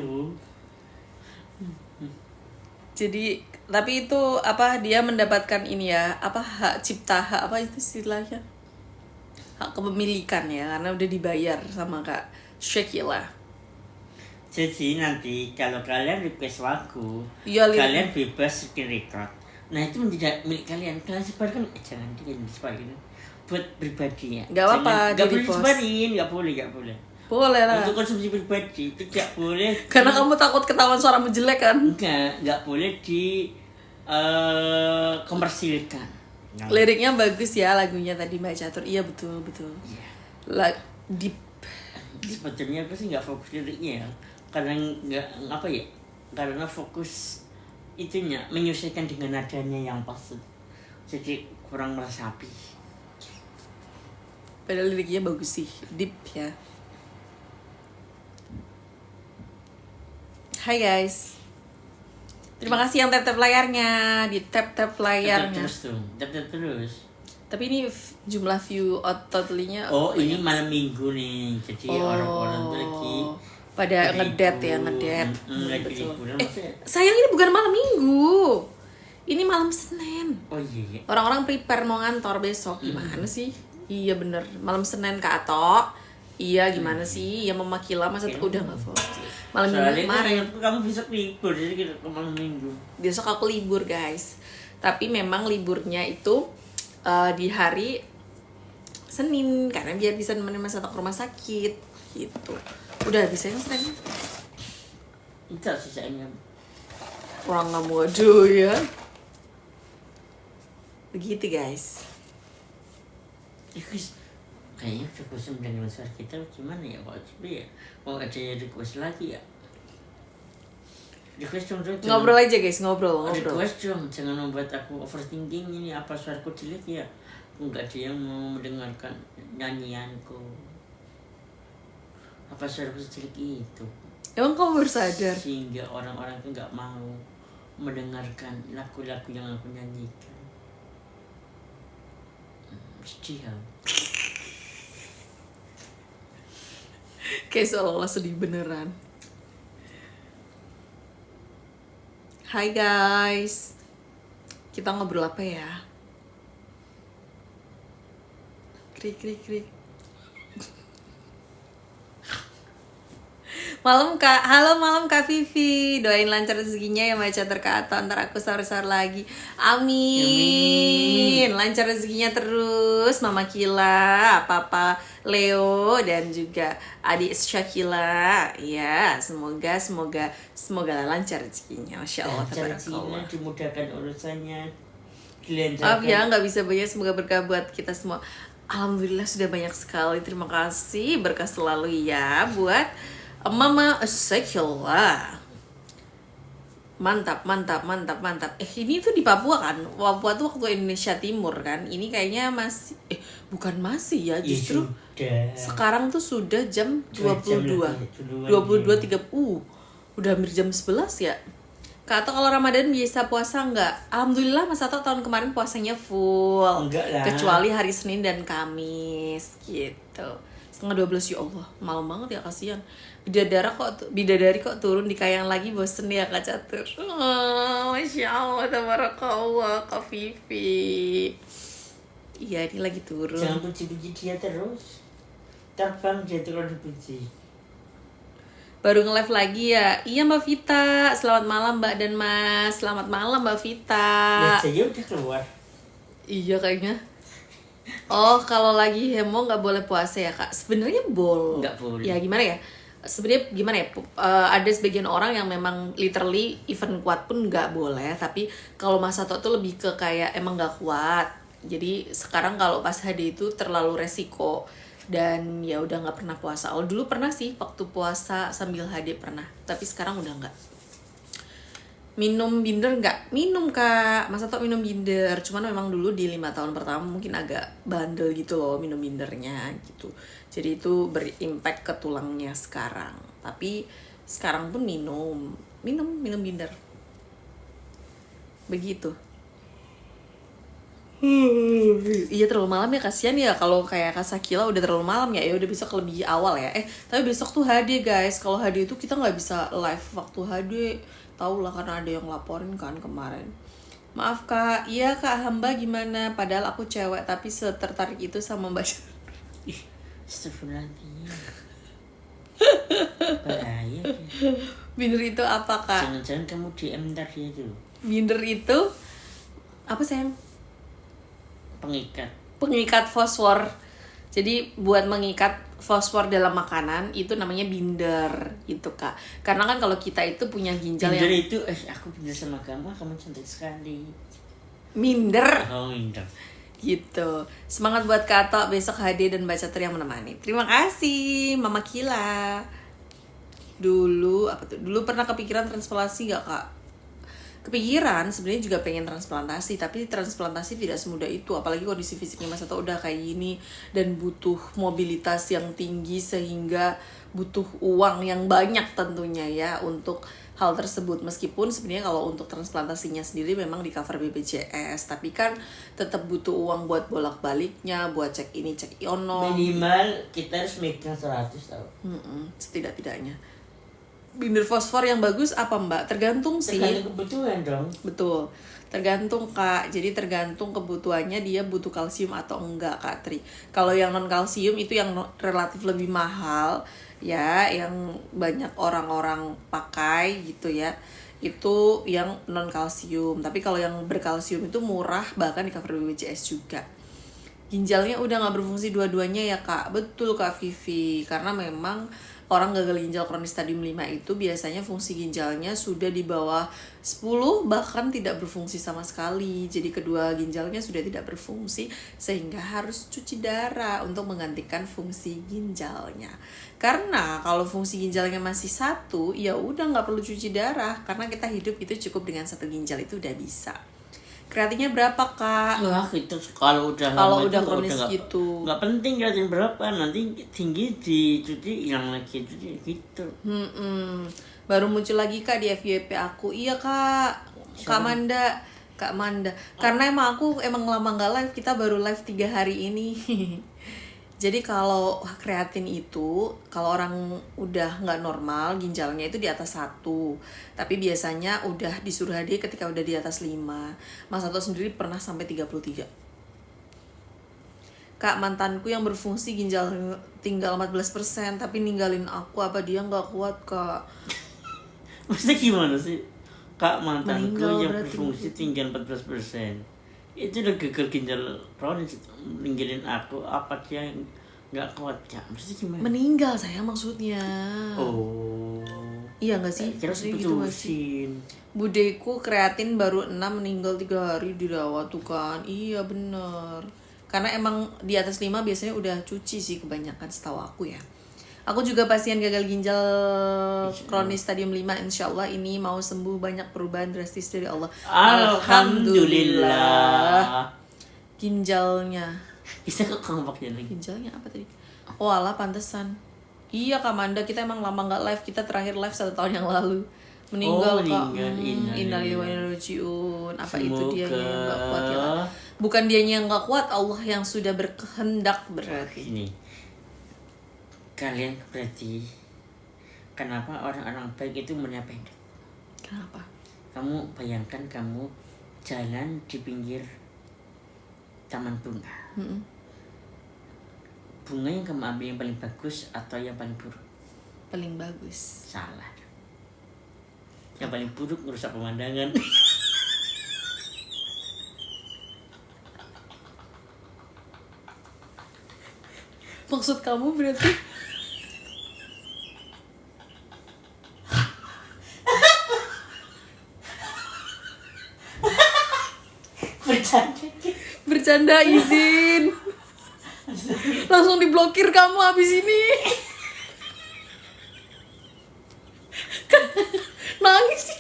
Jadi tapi itu apa, dia mendapatkan ini ya, apa, hak cipta, hak apa itu istilahnya, hak kepemilikan ya, karena udah dibayar sama Kak Syakila. Jadi nanti kalau kalian request lagu, Iya, kalian bebas screen record. Nah itu menjadi milik kalian. Kalian sebarkan, jangan disebarin buat pribadi ya. Nggak apa-apa, Nggak jadi boleh post. disebarin, nggak boleh. Boleh lah. Untuk konsumsi pribadi tidak boleh. Karena kamu takut ketahuan suaramu jelek kan? nggak boleh di komersilkan. Liriknya bagus ya lagunya tadi Mbak Catur. Iya betul. Iya. Deep. Sebetulnya aku sih nggak fokus liriknya ya. Karena nggak apa ya, karena fokus itunya menyesuaikan dengan nadanya yang pas, jadi kurang meresapi. Padahal liriknya bagus sih, deep ya. Hai guys, terima kasih yang tap layarnya, di tap layarnya. Tap terus. Tapi ini jumlah view totally-nya. Oh ini malam minggu nih, jadi orang-orang tuh lagi pada ngedet ya, lagi betul. liburan. Sayang ini bukan malam minggu, ini malam Senin. Oh iya. Orang-orang prepare mau ngantor besok, gimana sih? Iya bener, malam Senin Kak Ato. Iya gimana sih? Ya Mama Kila masa udah nggak fokus. Malam minggu kemarin. Kamu besok libur, jadi kita ke malam minggu. Besok aku libur guys. Tapi memang liburnya itu di hari Senin, karena biar bisa nemenin Mas Ato ke rumah sakit gitu. Udah bisa yang Senin? Itu sisanya. Orang nggak mau aduh ya. Begitu guys. Kayaknya udah bosan dengan suara kita, gimana ya Pak Cipri ya? Mau ada request lagi ya? Request dong. Ngobrol aja guys, ngobrol. Request dong, jangan membuat aku overthinking ini, apa suaraku jelek ya? Enggak ada yang mau mendengarkan nyanyianku. Apa suaraku jelek itu? Emang kamu baru sadar? Sehingga orang-orang itu nggak mau mendengarkan lagu-lagu yang aku nyanyikan. Sedih ya. Kayak seolah-olah sedih beneran. Hai guys, kita ngobrol apa ya? Krik. Halo malam Kak Vivi, doain lancar rezekinya ya Mbak Catur Kak Ato, ntar aku sahur-sahur lagi. Amin. Lancar rezekinya terus Mama Kila, Papa Leo dan juga adik Syakila. Ya, semoga lancar rezekinya. Masya Allah, tabarakallah. Dimudahkan urusannya. Maaf ya nggak bisa banyak, semoga berkah buat kita semua. Alhamdulillah sudah banyak sekali, terima kasih, berkah selalu ya buat Mama Syakila. Mantap. Ini tuh di Papua kan? Papua tuh waktu Indonesia Timur kan? Ini kayaknya masih bukan masih ya, justru sekarang tuh sudah jam 22:30. Udah hampir jam 11 ya. Kak Ato kalau Ramadan biasa puasa nggak? Alhamdulillah Mas Ato tahun kemarin puasanya full. Enggak lah. Kecuali hari Senin dan Kamis gitu. 11:30 ya Allah, malam banget ya, kasihan. Bidadari kok turun di Kayang lagi, bosen ya Kak Catur. Oh, Masya Allah, tabarakallah Kak Vivi. Iya, ini lagi turun. Jangan puji-puji dia terus. Terbang dia kalau dipuji. Baru nge-live lagi ya? Iya Mbak Vita, selamat malam Mbak dan Mas. Selamat malam Mbak Vita. Ya, saya udah keluar. Iya kayaknya. Oh, kalau lagi hemo nggak boleh puasa ya kak? Sebenarnya boleh. Nggak boleh. Ya gimana ya? Sebenarnya gimana ya? Ada sebagian orang yang memang literally even kuat pun nggak boleh. Tapi kalau Mas Sato tuh lebih ke kayak emang nggak kuat. Jadi sekarang kalau pas HD itu terlalu resiko dan ya udah nggak pernah puasa. Oh dulu pernah sih waktu puasa sambil HD pernah. Tapi sekarang udah nggak. Minum binder nggak? Minum kak, masa tau minum binder. Cuman memang dulu di 5 tahun pertama mungkin agak bandel gitu loh minum bindernya gitu. Jadi itu berimpact ke tulangnya sekarang. Tapi sekarang pun minum binder. Begitu. Iya terlalu malam ya, kasihan ya kalau kayak Kak Sakila udah terlalu malam ya. Ya udah besok lebih awal ya. Tapi besok tuh HD guys. Kalau HD itu kita nggak bisa live waktu HD. Tahu lah karena ada yang laporin kan kemarin. Maaf kak, iya kak hamba gimana? Padahal aku cewek tapi setertarik itu sama Mbak. Ih, astagfirullahaladzim. Bahaya ya. Binder itu apa kak? Jangan-jangan kamu DM ntar dia tuh. Binder itu apa sayang? Pengikat fosfor. Jadi buat mengikat fosfor dalam makanan itu namanya binder gitu kak. Karena kan kalau kita itu punya ginjal Binder yang itu, aku binder sama kamu cantik sekali. minder Oh, minder. gitu. Semangat buat Kak Ato besok HD dan baca yang menemani. Terima kasih Mama Kila. Dulu pernah kepikiran transplantasi gak kak? Kepikiran, sebenarnya juga pengen transplantasi, tapi transplantasi tidak semudah itu, apalagi kondisi fisiknya Mas Sato udah kayak gini dan butuh mobilitas yang tinggi sehingga butuh uang yang banyak tentunya ya untuk hal tersebut. Meskipun sebenarnya kalau untuk transplantasinya sendiri memang di cover BPJS, tapi kan tetap butuh uang buat bolak-baliknya, buat cek ini cek ono. Minimal kita harus megang 100 tau. Setidak-tidaknya. Binder fosfor yang bagus apa mbak? Tergantung sih. Tergantung kebutuhan dong. Betul. Tergantung kak. Jadi tergantung kebutuhannya dia butuh kalsium atau enggak kak Tri. Kalau yang non kalsium itu yang relatif lebih mahal ya, yang banyak orang-orang pakai gitu ya. Itu yang non kalsium. Tapi kalau yang berkalsium itu murah, bahkan di cover BPJS juga. Ginjalnya udah nggak berfungsi dua-duanya ya kak. Betul kak Vivi. Karena memang orang gagal ginjal kronis stadium 5 itu biasanya fungsi ginjalnya sudah di bawah 10, bahkan tidak berfungsi sama sekali. Jadi kedua ginjalnya sudah tidak berfungsi sehingga harus cuci darah untuk menggantikan fungsi ginjalnya. Karena kalau fungsi ginjalnya masih 1, ya udah nggak perlu cuci darah karena kita hidup itu cukup dengan 1 ginjal itu udah bisa. Kreatinnya berapa kak? Wah itu kalau udah kronis gitu. Nggak penting kreatin berapa, nanti tinggi dicuci hilang lagi gitu. Baru muncul lagi kak di FYP aku. Iya kak. Kak Manda. Karena emang aku lama nggak live, kita baru live 3 hari ini. Jadi kalau kreatin itu, kalau orang udah nggak normal, ginjalnya itu di atas 1. Tapi biasanya udah disuruh HD ketika udah di atas 5. Mas Sato sendiri pernah sampai 33. Kak, mantanku yang berfungsi ginjal tinggal 14%, tapi ninggalin aku, apa dia nggak kuat kak? Maksudnya gimana sih? Kak, mantanku Meninggal yang berarti berfungsi tinggal 14%. Itu udah gagal ginjal kronis, ninggalin aku, apa dia yang nggak kuat ya? Maksudnya gimana? Meninggal saya maksudnya. Oh. Iya nggak sih? Kira Maksudnya gitu nggak sih? putusin. Budeku kreatin baru 6, meninggal 3 hari dirawat tuh kan. Iya bener. Karena emang di atas 5 biasanya udah cuci sih kebanyakan setahu aku ya. Aku juga pasien gagal ginjal kronis stadium 5. Insya Allah ini mau sembuh, banyak perubahan drastis dari Allah. Alhamdulillah. Ginjalnya. Bisa kok kamu pakai lagi? Ginjalnya apa tadi? Oh alah pantesan. Iya Kak Manda, kita emang lama gak live. Kita terakhir live 1 tahun yang lalu. Meninggal kak. Innalillahi wa inna ilaihi raji'un. Apa itu dia yang gak kuat ya kak? Bukan dianya yang gak kuat, Allah yang sudah berkehendak berarti. Ini kalian berarti kenapa orang-orang baik itu umurnya pendek? Kenapa? Kamu bayangkan kamu jalan di pinggir taman bunga. Bunga yang kamu ambil yang paling bagus atau yang paling buruk? Paling bagus. Salah. Yang paling buruk merusak pemandangan. Maksud kamu berarti bercanda, izin. Langsung diblokir kamu habis ini. Nangis sih.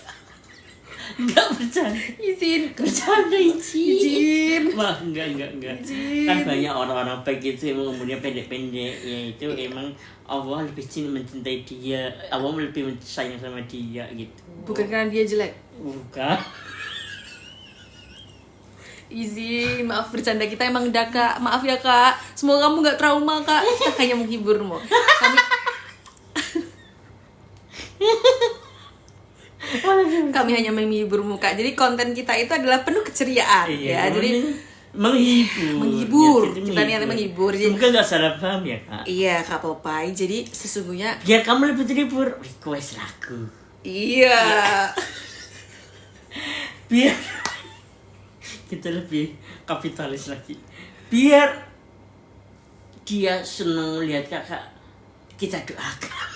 Enggak bercanda. Izin. Bercanda Izin. Wah, enggak. Izin. Kan banyak orang-orang baik itu emang umurnya pendek-pendek. Ya itu emang Allah lebih mencintai dia. Allah lebih sayang sama dia gitu. Bukan karena dia jelek. Bukan. Izin, maaf bercanda kita emang udah kak. Maaf ya kak. Semoga kamu gak trauma kak. Kita hanya menghiburmu. Kami hanya menghiburmu kak. Jadi konten kita itu adalah penuh keceriaan ya. Jadi menghibur. Kita niatnya menghibur. Semoga gak salah paham ya kak. Iya kak Popeye. Jadi sesungguhnya Biar kamu lebih terhibur, request lagu. iya. Biar kita lebih kapitalis lagi. Biar dia seneng lihat kakak, kita doakan.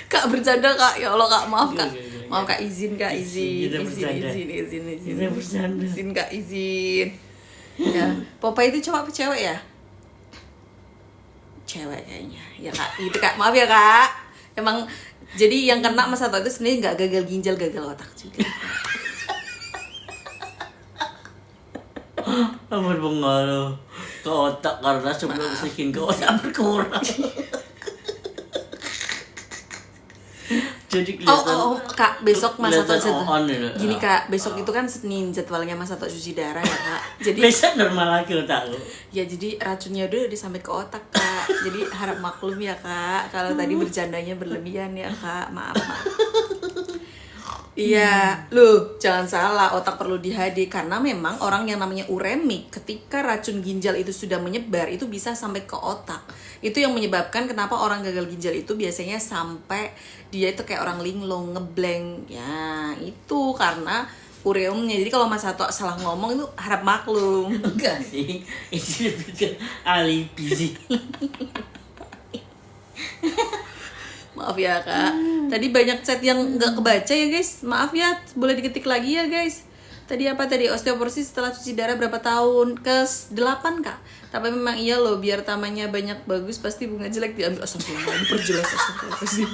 Kak bercanda kak. Ya Allah kak, maaf kak. Iya. Maaf kak, izin kak, izin. Kita bercanda. Izin. Kita bercanda. Izin kak, izin. Ya, Popeye itu cowok apa cewek ya? Cewek kayaknya. Ya kak, itu kak. Maaf ya kak. Emang jadi yang kena Mas Sato itu sebenarnya nggak gagal ginjal, gagal otak juga. Berpengaruh ke otak karena sebelum saking ke otak berkurang. Jadi kelihatan. Kak, besok Mas Sato kelihatan on ya. gini kak, besok itu kan Senin jadwalnya Mas Sato cuci darah ya kak. Jadi Besok normal lagi otakku. ya jadi racunnya udah disampai ke otak kak. Jadi harap maklum ya kak. Kalau tadi bercandanya berlebihan ya kak. Maaf. Iya, loh jangan salah, otak perlu di-HD karena memang orang yang namanya uremik ketika racun ginjal itu sudah menyebar itu bisa sampai ke otak. Itu yang menyebabkan kenapa orang gagal ginjal itu biasanya sampai dia itu kayak orang linglung, ngeblank. Ya, itu karena ureumnya. Jadi kalau Mas Sato salah ngomong itu harap maklum. Enggak sih, itu lebih ke alibi sih. Maaf ya kak. Tadi banyak chat yang nggak kebaca ya guys. Maaf ya, boleh diketik lagi ya guys. Tadi apa tadi? Osteoporosis setelah cuci darah berapa tahun? Ke-8 kak. Tapi memang iya loh, biar tamanya banyak bagus pasti bunga jelek diambil. Astagfirullah, diperjelas. Astagfirullahaladzim.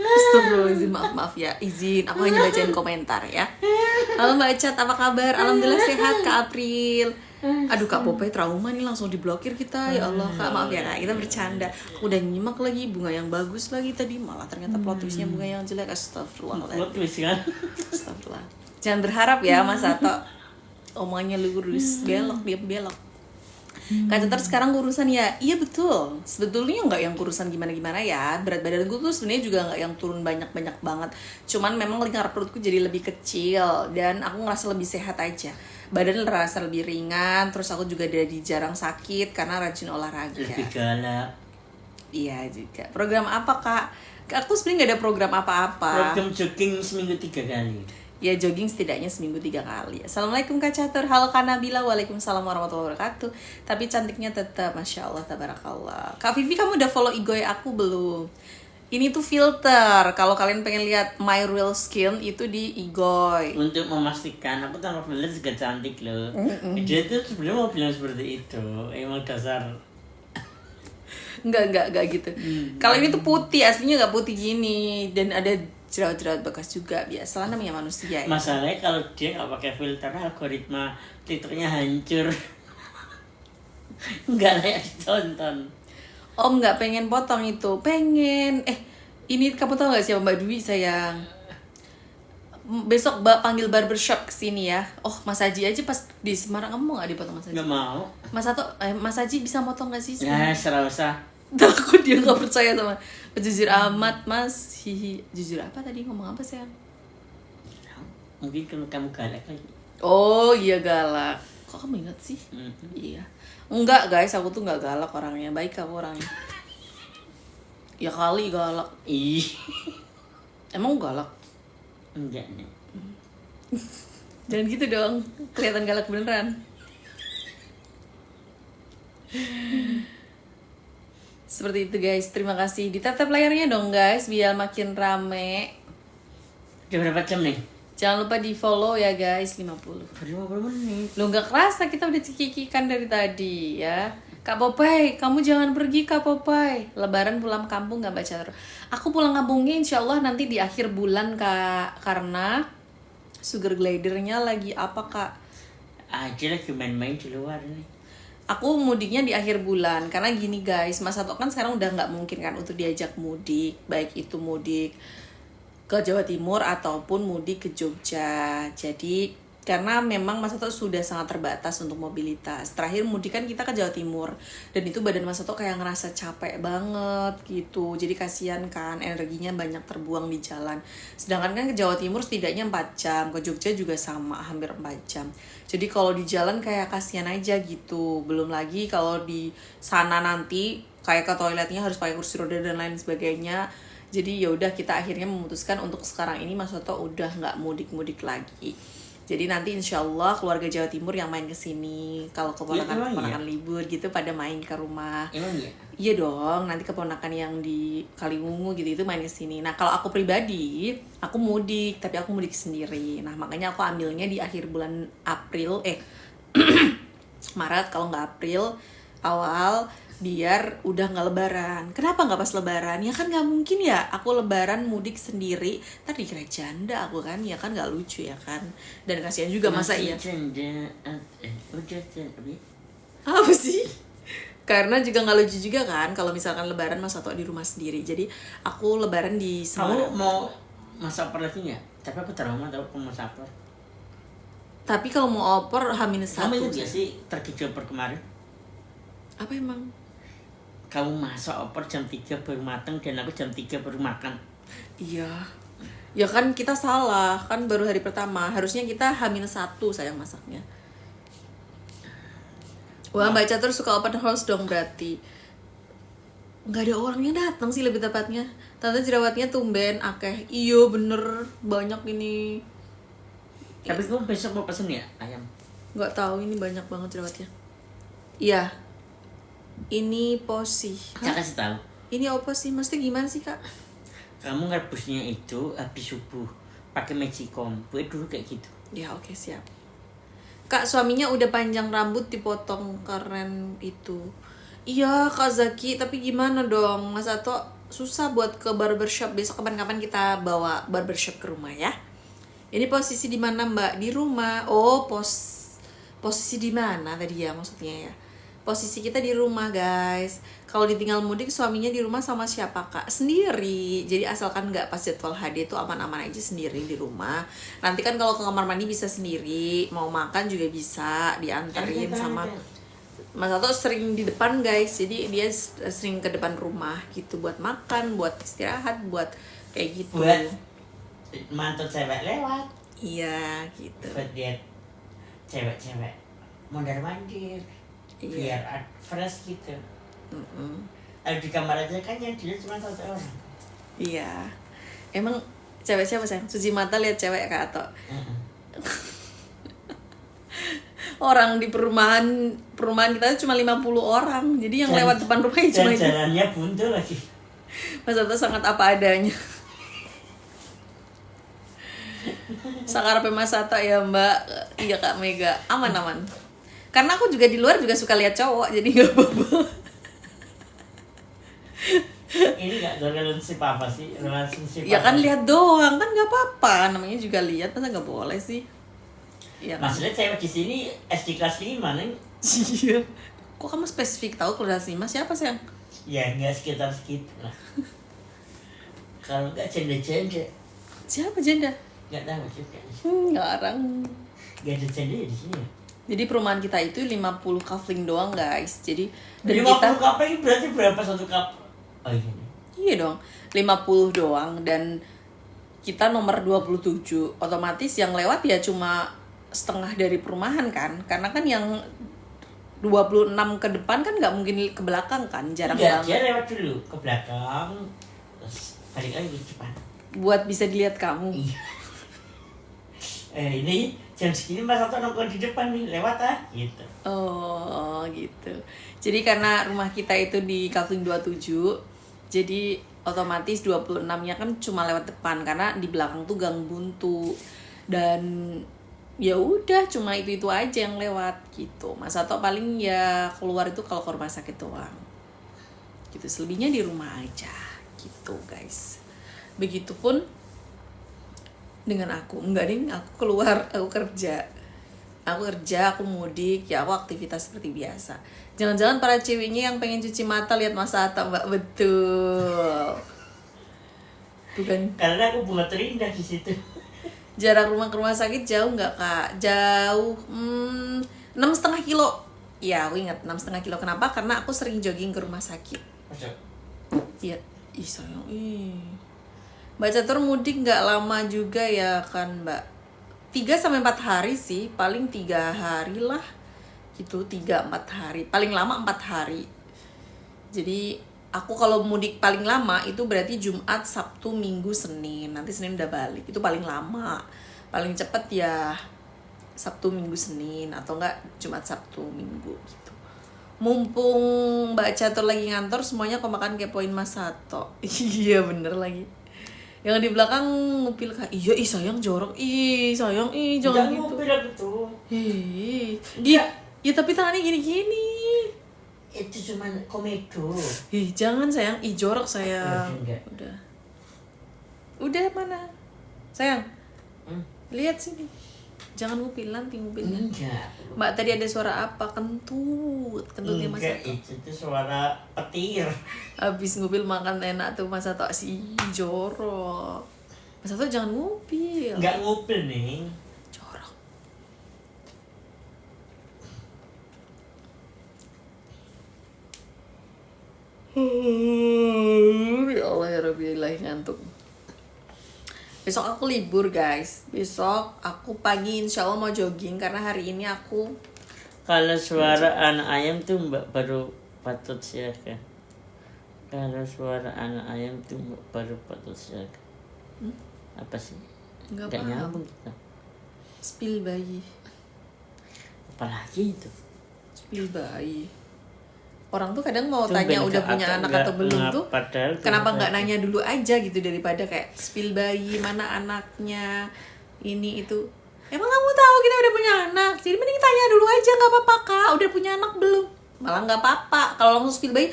Astagfirullahaladzim, maaf ya, izin. Aku hanya bacain komentar ya. Halo Mbak Cat, apa kabar? Alhamdulillah sehat Kak April. Aduh Kak Popeye trauma nih, langsung diblokir kita. Ya Allah Kak, maaf ya Kak, kita bercanda. Aku udah nyimak lagi, bunga yang bagus lagi tadi, malah ternyata plot twistnya bunga yang jelek. Astagfirullahaladzim. Plot twist kan? Astagfirullah. Jangan berharap ya Mas Sato omongannya lurus, belok, dia belok. Kak Cetar sekarang kurusan ya? Iya betul. Sebetulnya nggak yang kurusan gimana-gimana ya. Berat badan gue tuh sebenarnya juga nggak yang turun banyak-banyak banget. Cuman memang lingkar perutku jadi lebih kecil dan aku ngerasa lebih sehat aja. Badan terasa lebih ringan, terus aku juga jadi jarang sakit karena rajin olahraga. Lebih galak. Iya juga. Program apa Kak? Aku sebenarnya nggak ada program apa-apa. Program jogging seminggu 3 kali. Ya jogging setidaknya seminggu 3 kali. Assalamualaikum Kak Catur. Halo Kak Nabila. Waalaikumsalam warahmatullahi wabarakatuh. Tapi cantiknya tetap, Masya Allah, tabarakallah. Kak Vivi, kamu udah follow Igoy aku belum? Ini tuh filter. Kalau kalian pengen lihat my real skin itu di Igoy. Untuk memastikan aku tanpa filter juga cantik loh. Dia tuh sebenarnya mau bilang seperti itu. Emang dasar. Enggak gitu. Kalau ini tuh putih, aslinya nggak putih gini dan ada jerawat-jerawat bekas juga, biasalah namanya manusia ya. Masalahnya kalau dia nggak pakai filter, algoritma TikToknya hancur. Nggak layak ditonton. Om nggak pengen potong itu, pengen. Ini kamu tahu nggak siapa Mbak Dwi sayang? Besok Mbak panggil barbershop kesini ya. Oh Mas Haji aja pas di Semarang, kamu mau nggak dipotong Mas Haji? Nggak mau. Mas Haji bisa motong nggak sih? Ya serah usah. Takut dia nggak percaya sama. Jujur amat Mas, hihi. Jujur apa tadi, ngomong apa sayang? Mungkin kalau kamu galak lagi. Oh iya galak. Kok kamu ingat sih? Iya. Enggak guys, aku tuh nggak galak orangnya, baik aku orangnya. Ya kali galak. Ih. Emang galak? Enggak nih. Jangan gitu dong, kelihatan galak beneran. Seperti itu guys, terima kasih. Ditatap layarnya dong guys, biar makin rame. Udah berapa jam nih? Jangan lupa di follow ya guys, 50. Baru 50 menit. Lo gak kerasa kita udah cikikikan dari tadi ya. Kak Popeye, kamu jangan pergi Kak Popeye. Lebaran pulang kampung gak baca terus. Aku pulang kampungnya insya Allah nanti di akhir bulan Kak. Karena sugar glidernya lagi apa Kak? Aja lagi main-main di luar nih. Aku mudiknya di akhir bulan. Karena gini guys, Mas Sato kan sekarang udah gak mungkin kan untuk diajak mudik. Baik itu mudik ke Jawa Timur ataupun mudik ke Jogja. Jadi karena memang Mas Sato sudah sangat terbatas untuk mobilitas. Terakhir mudik kan kita ke Jawa Timur dan itu badan Mas Sato kayak ngerasa capek banget gitu. Jadi kasihan kan, energinya banyak terbuang di jalan. Sedangkan kan ke Jawa Timur setidaknya 4 jam, ke Jogja juga sama hampir 4 jam. Jadi kalau di jalan kayak kasihan aja gitu. Belum lagi kalau di sana nanti kayak ke toiletnya harus pakai kursi roda dan lain sebagainya. Jadi ya udah kita akhirnya memutuskan untuk sekarang ini Mas Soto udah nggak mudik-mudik lagi. Jadi nanti insya Allah keluarga Jawa Timur yang main kesini. Kalau keponakan-keponakan libur gitu pada main ke rumah. Emang iya? Iya dong, nanti keponakan yang di Kaliwungu gitu itu main kesini. Nah kalau aku pribadi, aku mudik, tapi aku mudik sendiri. Nah makanya aku ambilnya di akhir bulan April, Maret kalau nggak April awal, biar udah nggak lebaran. Kenapa nggak pas lebaran? Ya kan nggak mungkin ya aku lebaran mudik sendiri tadi kira janda aku kan, ya kan nggak lucu ya kan, dan kasihan juga masa iya Janda, apa sih, karena juga nggak lucu juga kan kalau misalkan lebaran Mas Sato di rumah sendiri. Jadi aku lebaran di kamu mau masak opor lagi nggak? Tapi aku trauma tau aku masak opor. Tapi kalau mau opor H-1 kamu ingat gak sih terkejut opor kemarin? Apa emang? Kamu masak opor jam 3 baru matang dan aku jam 3 baru makan. Iya. Ya kan kita salah, kan baru hari pertama. Harusnya kita H-1 sayang masaknya. Wah, Mbak Catur suka open house dong berarti. Nggak ada orangnya datang sih lebih tepatnya. Tante jerawatnya tumben akeh. Iya bener, banyak ini. Tapi kamu besok mau pesen ya ayam? Nggak tahu ini banyak banget jerawatnya. Iya. Ini posi. Saya kasih tahu. Ini apa sih? Maksudnya gimana sih kak? Kamu rebusnya itu habis subuh pakai magicom. Buat dulu kayak gitu. Ya oke, siap. Kak suaminya udah panjang rambut dipotong keren itu. Iya Kak Zaki, tapi gimana dong Mas Ato susah buat ke barbershop. Besok kapan-kapan kita bawa barbershop ke rumah ya. Ini posisi di mana Mbak? Di rumah. Oh posisi di mana tadi ya maksudnya ya? Posisi kita di rumah guys. Kalau ditinggal mudik suaminya di rumah sama siapa kak? Sendiri. Jadi asalkan nggak pas jadwal HD itu aman-aman aja sendiri di rumah. Nanti kan kalau ke kamar mandi bisa sendiri, mau makan juga bisa diantarin sama Mas Sato sering di depan guys. Jadi dia sering ke depan rumah gitu buat makan, buat istirahat, buat kayak gitu. Buat mantu cewek lewat. Iya gitu. Buat dia cewek-cewek mondar-mandir. Iya. Biar fresh gitu. Di kamar aja kan yang dilihat cuma satu orang. Iya. Emang cewek siapa sayang? Cuci mata lihat cewek kak atau orang di perumahan kita cuma 50 orang. Jadi yang lewat depan rumahnya cuma itu. Jalannya buntu lagi. Mas Sato sangat apa adanya. Sakarpe Mas Sato ya Mbak. Iya Kak Mega. Aman-aman. Karena aku juga di luar juga suka lihat cowok, jadi nggak apa-apa. Ini nggak relationship apa sih? Relationship Ya kan apa? lihat doang kan nggak apa-apa. Namanya juga lihat, masa nggak boleh sih? Iya kan? Maksudnya cewek di sini SD kelas 5 nih? Iya. Kok kamu spesifik tahu kelas 5 siapa sayang? Ya nggak sekitar segitu lah. Kalau nggak janda-janda, Siapa janda? nggak tahu juga. Ngarang. Nggak ada janda ya di sini. Jadi perumahan kita itu 50 kafling doang guys. Jadi dan 50 kita cup ini berarti berapa satu cup? Oh iya. iya dong 50 doang dan kita nomor 27. Otomatis yang lewat ya cuma setengah dari perumahan kan. Karena kan yang 26 ke depan kan nggak mungkin ke belakang kan, jarang Enggak, banget. dia lewat dulu ke belakang, terus balik lagi ke depan. Buat bisa dilihat kamu. Iya. Ini jam segini Mas Sato nongkrong di depan nih, lewat gitu. Oh gitu. Jadi karena rumah kita itu di Kaltim 27, jadi otomatis 26-nya kan cuma lewat depan karena di belakang tuh gang buntu. Dan ya udah cuma itu aja yang lewat gitu. Mas Sato paling ya keluar itu kalau ke rumah sakit doang. Gitu, selebihnya di rumah aja gitu, guys. Begitupun dengan aku. Enggak ding, aku keluar, aku kerja, aku mudik, ya aku aktivitas seperti biasa. Jangan-jangan para ceweknya yang pengen cuci mata lihat Mas Sato, Mbak. Betul. Bukan. Karena aku bunga terindah di situ. Jarak rumah ke rumah sakit jauh nggak, Kak? Jauh, 6,5 kilo. Ya, aku ingat 6,5 kilo. Kenapa? Karena aku sering jogging ke rumah sakit. Masuk. Iya, sayang, Mbak Catur mudik nggak lama juga ya kan, Mbak? 3 sampai 4 hari sih, paling 3 hari lah. Gitu, 3-4 hari. Paling lama 4 hari. Jadi aku kalau mudik paling lama itu berarti Jumat, Sabtu, Minggu, Senin. Nanti Senin udah balik. Itu paling lama. Paling cepet ya Sabtu, Minggu, Senin. Atau enggak Jumat, Sabtu, Minggu gitu. Mumpung Mbak Catur lagi ngantor, semuanya makan kepoin Mas Sato. Iya bener lagi. Yang di belakang ngupil, Kak. Iya, sayang jorok. Sayang, jangan gitu. Ngupil aku tuh. Iya, ya tapi tangannya gini-gini. Itu cuma komedo. Jangan sayang, jorok sayang. Enggak. Udah mana? Sayang. Lihat sini. Jangan ngupil, nanti ngupilnya. Enggak. Mbak tadi ada suara apa? Kentutnya Mas Enggak, Sato. itu suara petir. Habis ngupil makan enak tuh Mas Sato jorok. Mas Sato jangan ngupil. Enggak ngupil nih. Jorok. Ya Allah ya Rabbi, ilahi ngantuk. Besok aku libur, guys. Besok aku pagi insya Allah mau jogging karena hari ini aku Kalau suara anak ayam tuh Mbak baru patut siaga. Kalau suara anak ayam tuh Mbak baru patut siaga. Apa sih? nggak Nggak paham. nyambung kita. Spill bayi, Apalagi itu. spill bayi. Orang tuh kadang mau Itu tanya beda udah punya atau anak enggak, atau belum tuh. padahal Kenapa tuh nggak nanya dulu aja gitu daripada kayak spill bayi, mana anaknya, ini itu. Emang kamu tahu kita udah punya anak? Jadi mending tanya dulu aja, nggak apa-apa Kak. Udah punya anak belum? Malah nggak apa-apa. Kalau langsung spill bayi,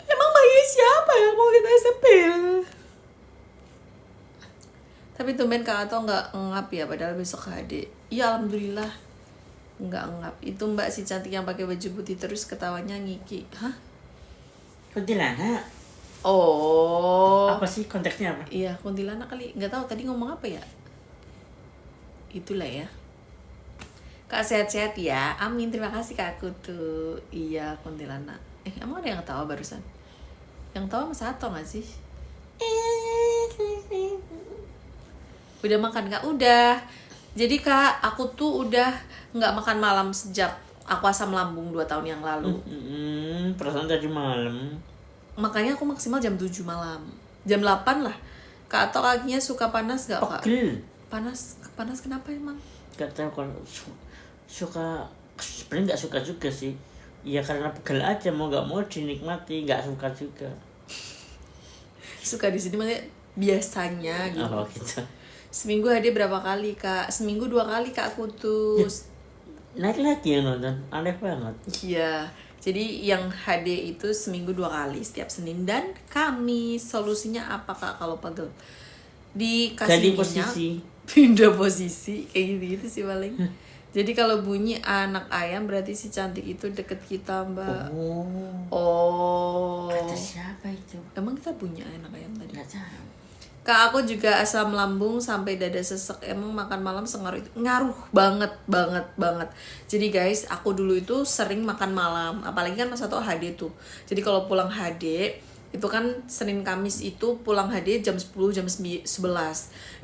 emang bayi siapa yang mau kita spill? Tapi tumben Kak Ato nggak ngap ya, padahal besok HD. Iya alhamdulillah nggak ngap. Itu Mbak si cantik yang pakai baju putih terus ketawanya ngiki. Hah? kuntilanak. Oh. Apa sih konteksnya apa? Iya, kuntilanak kali. Nggak tahu tadi ngomong apa ya. Itulah ya. Kak sehat-sehat ya. Amin. Terima kasih Kak aku tuh. Iya, kuntilanak. Emang ada yang ketawa barusan? Yang tawa Mas Sato nggak sih? Udah makan Kak? Udah. Jadi Kak, aku tuh udah nggak makan malam sejak aku asam lambung 2 tahun yang lalu. Perasaan tadi malam. Makanya aku maksimal jam 7 malam. Jam 8 lah. Kak Ato kakinya suka panas gak Kak? Pegel. Panas kenapa emang? Gak tahu kalau suka, sebenarnya nggak suka juga sih. Ya karena pegel aja, mau nggak mau dinikmati, nggak suka juga. Suka di sini maksudnya biasanya gitu. Oh gitu. Seminggu HD berapa kali Kak? Seminggu 2 kali Kak aku tuh. Naik lagi yang nonton, aneh banget. Iya. Jadi yang HD itu seminggu 2 kali, setiap Senin dan Kamis. Solusinya apa Kak kalau pegel? Dikasih Ganti minyak, posisi. pindah posisi kayak gitu sih paling. Jadi kalau bunyi anak ayam berarti si cantik itu deket kita Mbak. Oh. Kata siapa itu? Emang kita punya anak ayam tadi? Nggak tahu. Kak aku juga asam lambung sampai dada sesek. Emang makan malam sengaruh itu? Ngaruh banget. Jadi guys, aku dulu itu sering makan malam. Apalagi kan Mas Sato HD tuh. Jadi kalau pulang HD itu kan Senin Kamis itu pulang HD jam 10, jam 11.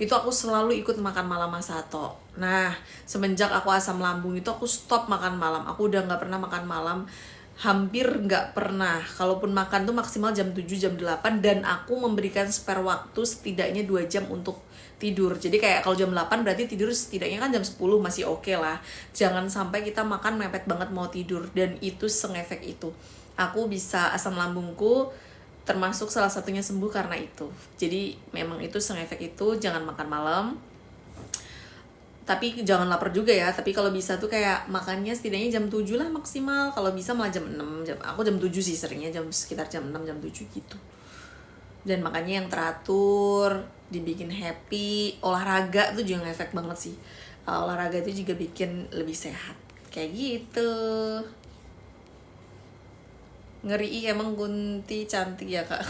Itu aku selalu ikut makan malam Mas Sato. Nah, semenjak aku asam lambung itu aku stop makan malam. Aku udah nggak pernah makan malam hampir nggak pernah. Kalaupun makan tuh maksimal jam 7, jam 8, dan aku memberikan spare waktu setidaknya 2 jam untuk tidur. Jadi kayak kalau jam 8 berarti tidur setidaknya kan jam 10 masih oke lah. Jangan sampai kita makan mepet banget mau tidur, dan itu sengefek itu. Aku bisa asam lambungku termasuk salah satunya sembuh karena itu. Jadi memang itu sengefek itu. Jangan makan malam, tapi jangan lapar juga ya. Tapi kalau bisa tuh kayak makannya setidaknya jam 7 lah maksimal. Kalau bisa malah jam 6. Aku jam 7 sih seringnya, sekitar jam 6, jam 7 gitu. Dan makannya yang teratur, dibikin happy. Olahraga tuh juga ngefek banget sih. Olahraga itu juga bikin lebih sehat. Kayak gitu. Ngeri emang Kunti cantik ya kak.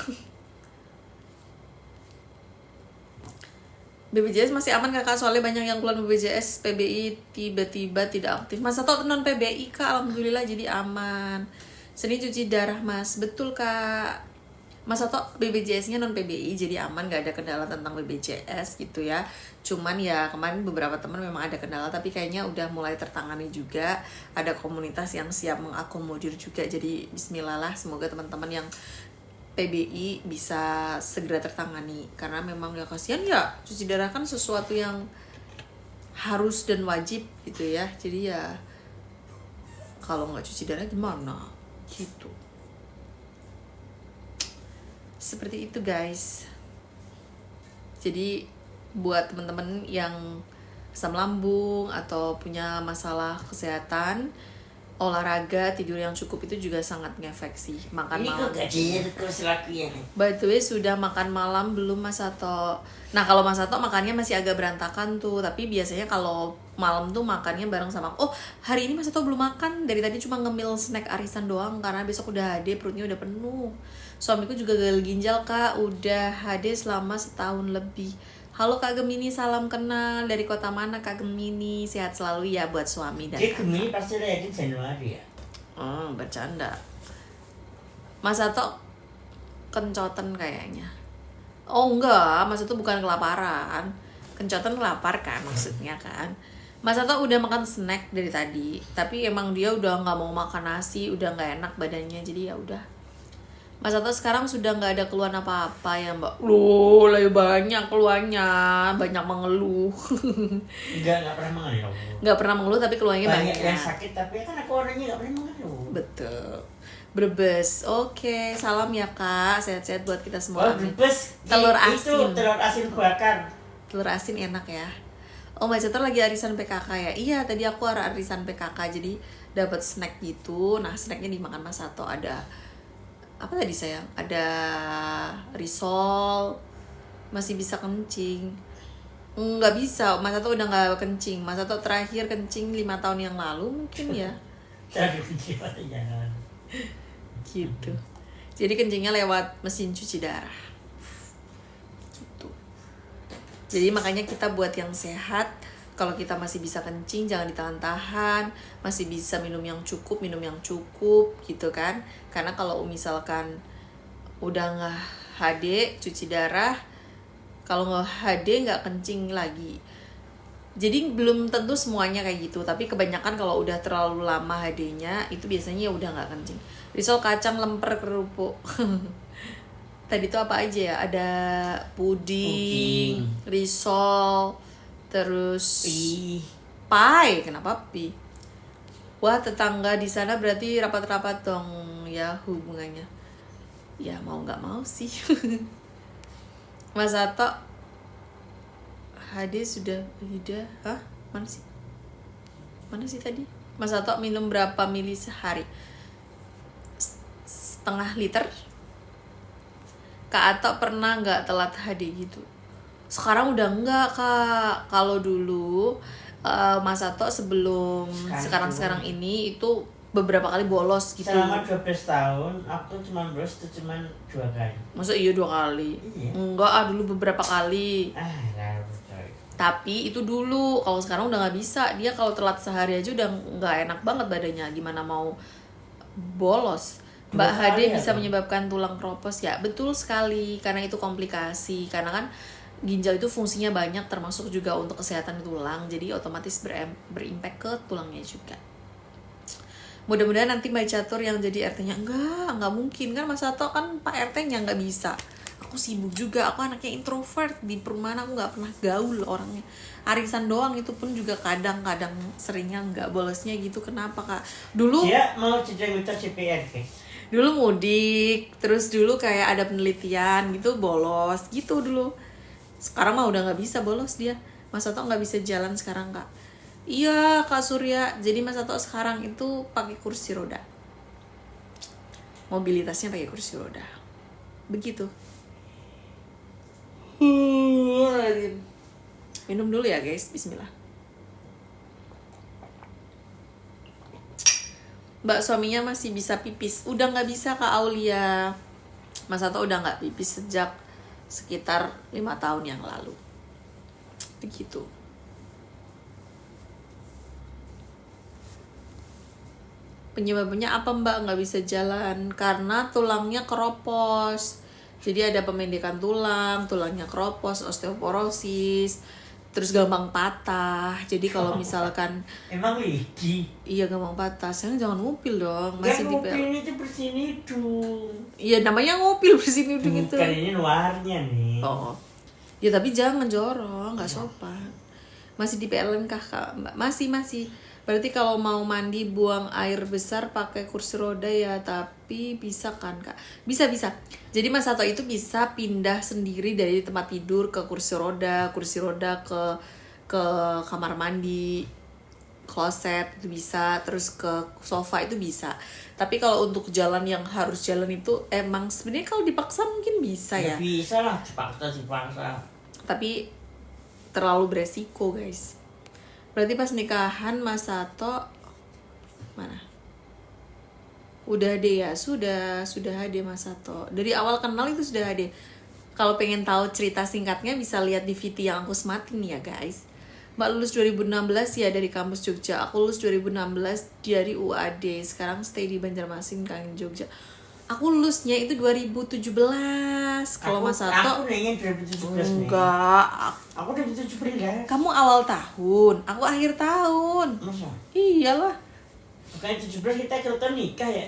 BPJS masih aman kakak, soalnya banyak yang keluar BPJS PBI tiba-tiba tidak aktif. Mas Sato non PBI kak, alhamdulillah jadi aman. Seni cuci darah mas, betul kak. Mas Sato BPJS-nya non PBI jadi aman, gak ada kendala tentang BPJS gitu ya. Cuman ya kemarin beberapa teman memang ada kendala, tapi kayaknya udah mulai tertangani juga. Ada komunitas yang siap mengakomodir juga, jadi bismillah lah, semoga teman-teman yang PBI bisa segera tertangani. Karena memang ya kasihan ya, cuci darah kan sesuatu yang harus dan wajib gitu ya. Jadi ya kalau nggak cuci darah gimana gitu. Seperti itu guys. Jadi buat teman-teman yang asam lambung atau punya masalah kesehatan, olahraga, tidur yang cukup itu juga sangat ngefek sih. Makan Ini malam. kok gajinya terus lagi ya. By the way, sudah makan malam belum Mas Sato? Nah kalau Mas Sato makannya masih agak berantakan tuh. Tapi biasanya kalau malam tuh makannya bareng sama aku. Oh hari ini Mas Sato belum makan. Dari tadi cuma ngemil snack arisan doang. Karena besok udah HD, perutnya udah penuh. Suamiku juga gagal ginjal kak. Udah HD selama setahun lebih. Halo Kak Gemini, salam kenal. Dari kota mana Kak Gemini? Sehat selalu ya buat suami dan Dia Gemini pasti lahir Januari ya. bercanda. Mas Sato kencoten kayaknya. Oh enggak, Mas Sato bukan kelaparan. Kencoten lapar kan maksudnya kan. Mas Sato udah makan snack dari tadi, tapi emang dia udah nggak mau makan nasi, udah nggak enak badannya, jadi ya udah. Mas Sato sekarang sudah nggak ada keluhan apa-apa ya mbak. Loh, lebih banyak keluhannya, banyak mengeluh. Enggak pernah mengeluh. Nggak pernah mengeluh tapi keluhannya Banyak banyak. yang sakit tapi kan aku orangnya nggak pernah mengeluh. Betul. Brebes, oke, salam ya kak, sehat-sehat buat kita semua. Oh Brebes, Telur itu asin. telur asin bakar. Telur asin enak ya. Oh Mbak Catur lagi arisan PKK ya? Iya tadi aku arisan PKK, jadi dapat snack gitu. Nah snacknya dimakan Mas Sato. Ada apa tadi sayang? Ada risol, masih bisa kencing. Nggak bisa, Mas Sato udah nggak kencing. Mas Sato terakhir kencing 5 tahun yang lalu mungkin ya. Terus gimana jangan. Gitu. Jadi kencingnya lewat mesin cuci darah. Gitu. Jadi makanya kita buat yang sehat, kalau kita masih bisa kencing jangan ditahan-tahan, masih bisa minum yang cukup gitu kan. Karena kalau misalkan udah nggak HD cuci darah, kalau nggak HD nggak kencing lagi. Jadi belum tentu semuanya kayak gitu, tapi kebanyakan kalau udah terlalu lama HD-nya itu biasanya ya udah nggak kencing. Risol kacang lemper kerupuk. Tadi tuh apa aja ya? Ada puding, risol, terus pie. Kenapa pie? Wah tetangga di sana berarti rapat-rapat dong ya hubungannya. Ya mau nggak mau sih. Mas Sato HD sudah hah? Mana sih tadi? Mas Sato minum berapa mili sehari? Setengah liter. Kak Ato pernah nggak telat HD gitu? Sekarang udah enggak kak. Kalau dulu Mas Sato sebelum sekarang ini itu beberapa kali bolos gitu. Selama 12 tahun aku cuma bolos itu cuma 2 kali. Masa iya 2 kali? Iya. Enggak, dulu beberapa kali. Lalu Tapi itu dulu, kalau sekarang udah nggak bisa. Dia kalau telat sehari aja udah nggak enak banget badannya. Gimana mau bolos? Mbak HD bisa menyebabkan tulang kropos ya? Betul sekali, karena itu komplikasi. Karena kan ginjal itu fungsinya banyak, termasuk juga untuk kesehatan tulang. Jadi otomatis berimpact ke tulangnya juga. Mudah-mudahan nanti Mbak Catur yang jadi RT-nya. Enggak mungkin kan Mas Sato kan Pak RT-nya nggak bisa. Aku sibuk juga, aku anaknya introvert, di perumahan aku nggak pernah gaul orangnya. Arisan doang, itu pun juga kadang-kadang seringnya nggak, bolosnya gitu. Kenapa Kak? Dulu Dia mau jadi minta CPR guys. dulu mudik, terus dulu kayak ada penelitian gitu, bolos gitu dulu. Sekarang mah udah nggak bisa bolos dia. Mas Sato nggak bisa jalan sekarang Kak. Iya Kak Surya, jadi Mas Sato sekarang itu pakai kursi roda. Mobilitasnya pakai kursi roda. Begitu. Minum dulu ya guys, bismillah. Mbak suaminya masih bisa pipis. Udah nggak bisa Kak Aulia. Mas Sato udah nggak pipis sejak sekitar 5 tahun yang lalu. Begitu. Penyebabnya apa Mbak nggak bisa jalan? Karena tulangnya keropos. Jadi ada pemendekan tulang, tulangnya keropos, osteoporosis, terus gampang patah. Jadi kalau misalkan Emang lagi. iya gampang patah, sayang jangan ngupil dong, masih di Ngupil itu bersini dong. Iya namanya ngupil bersini udah gitu. Bukan ini luarnya nih. Oh, ya tapi jangan jorong, nggak sopan. Masih di PLN kah Kak Mbak? Masih. Berarti kalau mau mandi buang air besar pakai kursi roda ya, tapi bisa kan Kak? Bisa. Jadi Mas Sato itu bisa pindah sendiri dari tempat tidur ke kursi roda ke kamar mandi, kloset itu bisa, terus ke sofa itu bisa. Tapi kalau untuk jalan yang harus jalan itu emang sebenarnya kalau dipaksa mungkin bisa ya. Bisa lah, dipaksa. Tapi terlalu beresiko guys. Berarti pas nikahan Mas Sato mana? Udah deh ya, sudah ada Mas Sato. Dari awal kenal itu sudah ada. Kalau pengen tahu cerita singkatnya bisa lihat di VT yang aku sematin ya guys. Mbak lulus 2016 ya dari kampus Jogja. Aku lulus 2016 dari UAD. Sekarang stay di Banjarmasin kan Jogja. Aku lulusnya itu 2017. Kalau Mas Sato Aku nanya 2017 enggak. Aku 2017. Kamu awal tahun, aku akhir tahun. Masa? Iyalah. Bukan 17 kita ikutan nikah ya?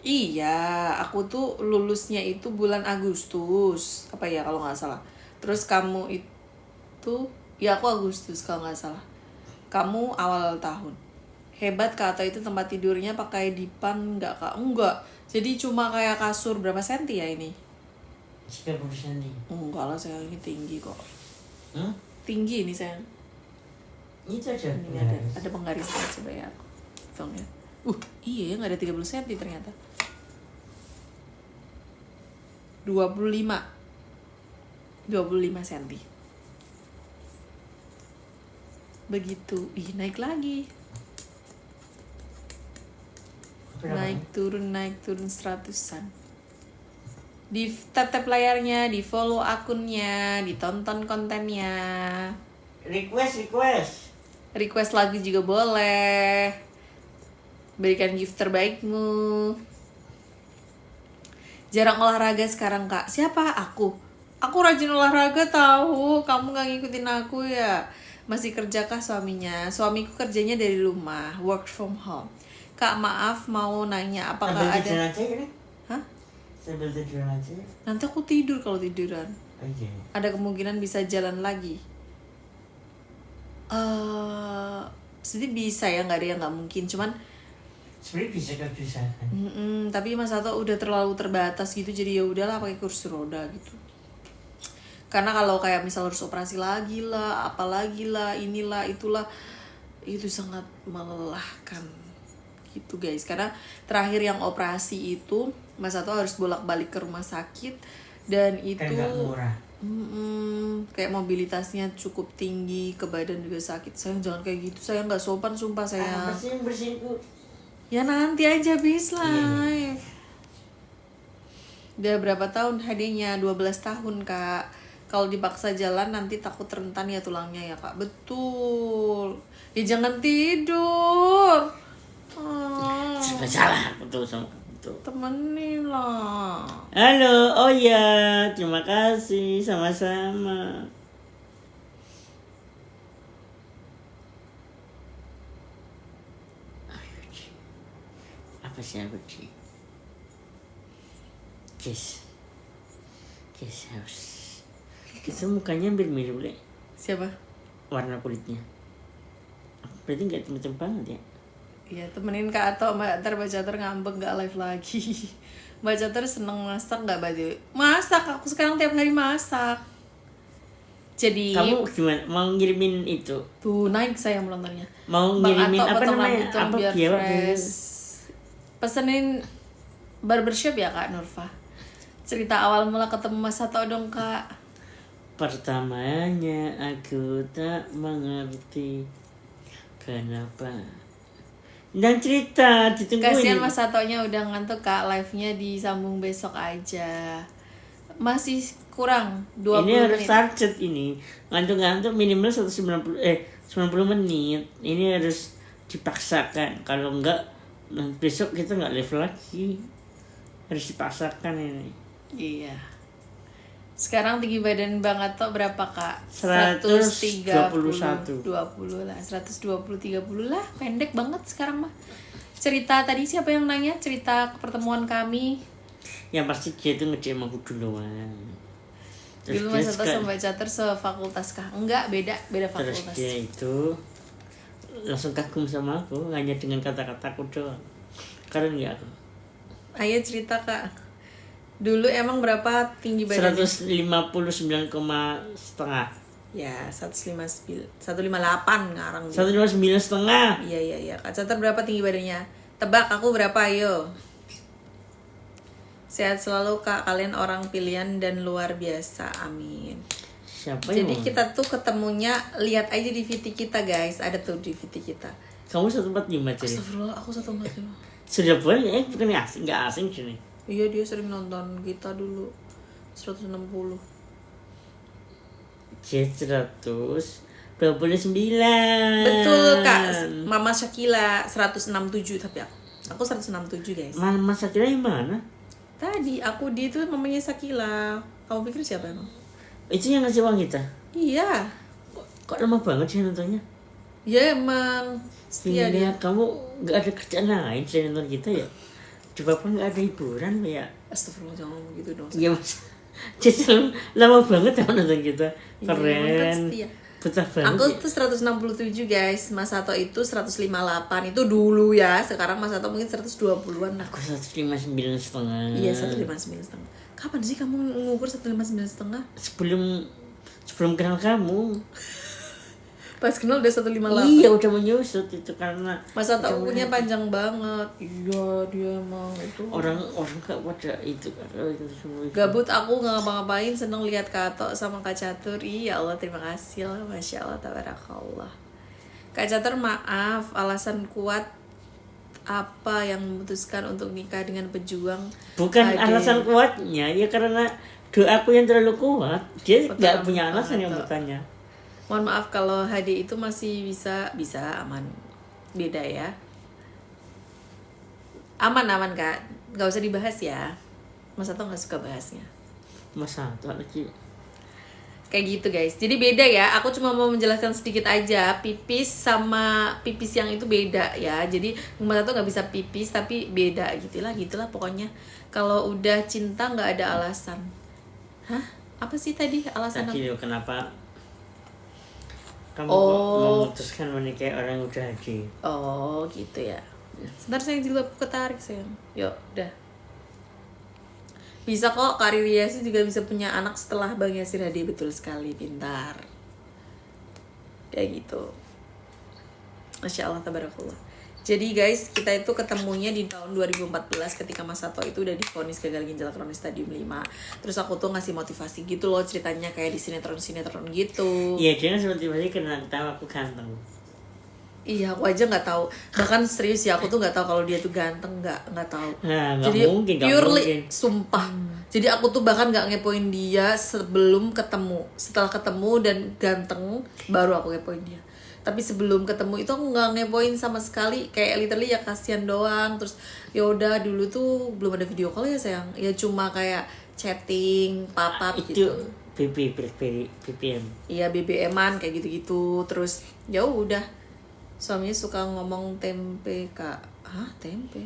Iya, aku tuh lulusnya itu bulan Agustus. Apa ya kalau nggak salah. Terus kamu itu, ya aku Agustus kalau nggak salah. Kamu awal tahun. Hebat Kak, atau itu tempat tidurnya pakai dipan nggak Kak? Enggak. Jadi cuma kayak kasur berapa senti ya ini? 30 cm. Enggak lah sayang, ini tinggi kok. Hmm? Tinggi ini sayang. Itu aja. Ini ada penggarisnya coba ya aku hitung ya. Iya ya nggak ada 30 cm ternyata. 25 cm. Begitu. Naik lagi. Naik turun 100-an. Di tap layarnya, di follow akunnya, ditonton kontennya. Request lagu juga boleh. Berikan gift terbaikmu. Jarang olahraga sekarang Kak. Siapa? Aku rajin olahraga tahu. Kamu gak ngikutin aku ya. Masih kerjakah suaminya? Suamiku kerjanya dari rumah, work from home. Kak maaf mau nanya apakah sambil ada tiduran aja kan? Hah? Sambil tiduran aja. Nanti aku tidur kalau tiduran. Oke. Ada kemungkinan bisa jalan lagi. Jadi bisa ya, nggak ada yang nggak mungkin. Cuman Sebenarnya bisa kan bisa. tapi Mas Sato udah terlalu terbatas gitu, jadi ya udahlah pakai kursi roda gitu. Karena kalau kayak misal harus operasi lagi lah, apalagi lah, inilah itulah, itu sangat melelahkan gitu guys. Karena terakhir yang operasi itu Mas Sato harus bolak-balik ke rumah sakit dan itu Kan gak murah. kayak mobilitasnya cukup tinggi, ke badan juga sakit. Sayang jangan kayak gitu, saya nggak sopan sumpah saya. Bersihin. Ya nanti aja bis live. Udah berapa tahun hadiahnya? 12 tahun Kak. Kalau dipaksa jalan nanti takut rentan ya tulangnya ya Kak. Betul. Ya jangan tidur. Salah betul sama betul. Temenin lah. Halo, oh ya, terima kasih, sama-sama. siapa sih? Guys harus. Kita mukanya hampir mirip deh, Siapa? warna kulitnya. Berarti nggak hitam banget ya? Iya, temenin Kak Ato, Mbak Catur. Mbak Catur ngambek gak live lagi. Mbak Catur seneng masak gak, Mbak? Masak, aku sekarang tiap hari masak. Jadi Kamu gimana? Mau ngirimin itu? tuh naik saya nontonnya. Mau Bang ngirimin Ato apa potong namanya? rambut dong Apa biar biar fresh. Pesenin barbershop ya Kak Nurfa. Cerita awal mula ketemu Mas Ato dong Kak. Pertamanya aku tak mengerti kenapa. Dan cerita ditungguin. Kasihan Mas Atonya udah ngantuk Kak. Live-nya disambung besok aja. Masih kurang 20 Ini harus menit. target ini. Ngantuk-ngantuk minimal 90 menit. Ini harus dipaksakan. Kalau enggak besok kita enggak live lagi. Harus dipaksakan ini. Iya. Sekarang tinggi badan Bang Ato berapa Kak? 121. 20 lah. 120 30 lah. Pendek banget sekarang mah. Cerita tadi siapa yang nanya? Cerita pertemuan kami. Yang pasti dia itu nge-DM aku duluan. Dulu Mas Ato sama Mbak Catur sefakultas kah? Enggak, beda Terus fakultas. dia itu langsung kagum sama aku hanya dengan kata-kataku doang. Karena enggak aku. Ayo cerita Kak. Dulu emang berapa tinggi badannya? 159,5. Ya, 158 ngarang dia. 159,5. Iya. Kak Catur berapa tinggi badannya? Tebak aku berapa, ayo. Sehat selalu Kak, kalian orang pilihan dan luar biasa, amin. Siapa Jadi yang kita tuh ketemunya, lihat aja di VT kita guys, ada tuh di VT kita. kamu 145 jadi. Astagfirullah, aku 145. Sudah boleh bukan asing, enggak asing sini. Iya, dia sering nonton kita dulu. 160. J 129. Betul Kak, Mama Shakila 167 tapi aku 167 guys. Mama Sakira yang mana? Tadi aku di itu mamanya Shakila. Kamu pikir siapa emang? Itu yang ngasih uang kita. Iya. Kok lama banget sih nontonnya? Ya emang setia dia. Kamu nggak ada kerjaan lain selain nonton kita ya? Coba pun nggak ada hiburan ya? Astagfirullah, jangan ngomong gitu dong. Iya mas. Jadi lama banget ya nonton kita. Iya, emang kan Keren. setia. Betah banget. Aku tuh 167 guys, Mas Sato itu 158 itu dulu ya. Sekarang Mas Sato mungkin 120-an lah. Aku 159,5. Iya, 159,5. Kapan sih kamu ngukur 159,5? Sebelum kenal kamu. Pas kenal udah 158. Iya udah menyusut itu karena Mas Sato punya panjang banget. Iya, dia emang itu. orang gak pada itu kalau itu semua itu. Gabut aku nggak ngapa-ngapain, seneng lihat Kak Ato sama Kak Catur. Iya Allah, terima kasih lah, Masya Allah, tabarakallah. Kak Catur maaf, alasan kuat apa yang memutuskan untuk nikah dengan pejuang? Bukan Ade. alasan kuatnya ya karena doaku yang terlalu kuat. Dia Betul, nggak punya alasan yang betul. bertanya. Mohon maaf kalau HD itu masih bisa aman. Beda ya. Aman Kak, nggak usah dibahas ya. Mas Ato nggak suka bahasnya. Masa tuh lagi. Kayak gitu guys. Jadi beda ya. Aku cuma mau menjelaskan sedikit aja. Pipis sama pipis yang itu beda ya. Jadi Mas Ato nggak bisa pipis tapi beda gitulah pokoknya. Kalau udah cinta nggak ada alasan. Hah? Apa sih tadi alasan? Tadi lo kenapa kamu Oh. kok memutuskan menikahi orang yang udah ada? Oh gitu ya. Sebentar sayang, jilbabku ketarik sayang. Yuk udah. Bisa kok, Kak Riri Yasi juga bisa punya anak setelah Bang Yasir Hadi. Betul sekali, pintar. Kayak gitu. Masya Allah, tabarakallah. Jadi guys, kita itu ketemunya di tahun 2014 ketika Mas Sato itu udah divonis gagal ginjal kronis stadium 5. Terus aku tuh ngasih motivasi gitu loh ceritanya, kayak di sinetron-sinetron gitu. Iya dia kan seperti pasti karena tahu aku ganteng. Iya, aku aja nggak tahu. Bahkan serius ya, aku tuh nggak tahu kalau dia tuh ganteng, nggak tahu. Nah, nggak Jadi mungkin, nggak purely mungkin. sumpah. Jadi aku tuh bahkan nggak ngepoin dia sebelum ketemu. Setelah ketemu dan ganteng, baru aku ngepoin dia. Tapi sebelum ketemu itu aku nggak ngepoin sama sekali. Kayak literally ya kasihan doang. Terus ya udah dulu tuh belum ada video call ya sayang. Ya cuma kayak chatting, papap Itu gitu. BlackBerry BBM. Iya BBM-an kayak gitu-gitu. Terus ya udah. Suaminya suka ngomong tempe Kak. Hah, tempe?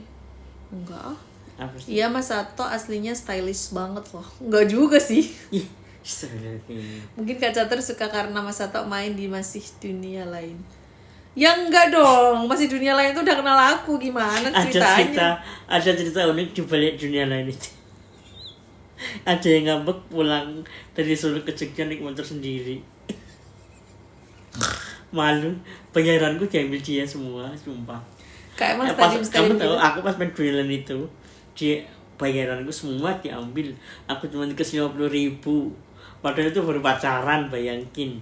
Enggak ah. Apa sih? Iya Mas Sato aslinya stylish banget loh. Enggak juga sih. Ih, astagfirullahaladzim. Mungkin Kak Catur suka karena Mas Sato main di Masih Dunia Lain. Ya enggak dong, Masih Dunia Lain tuh udah kenal aku. Gimana ceritanya? Ada cerita unik di balik dunia lain itu. Ada yang ngambek pulang dari Solo ke Jogja naik motor sendiri. Malu, bayaranku diambil dia semua, sumpah. Kayak Mas Pas, stadium-stadium kamu tahu, gitu. aku pas main duelan itu, dia bayaranku semua diambil. Aku cuma dikasih 50.000. Padahal itu baru pacaran, bayangin.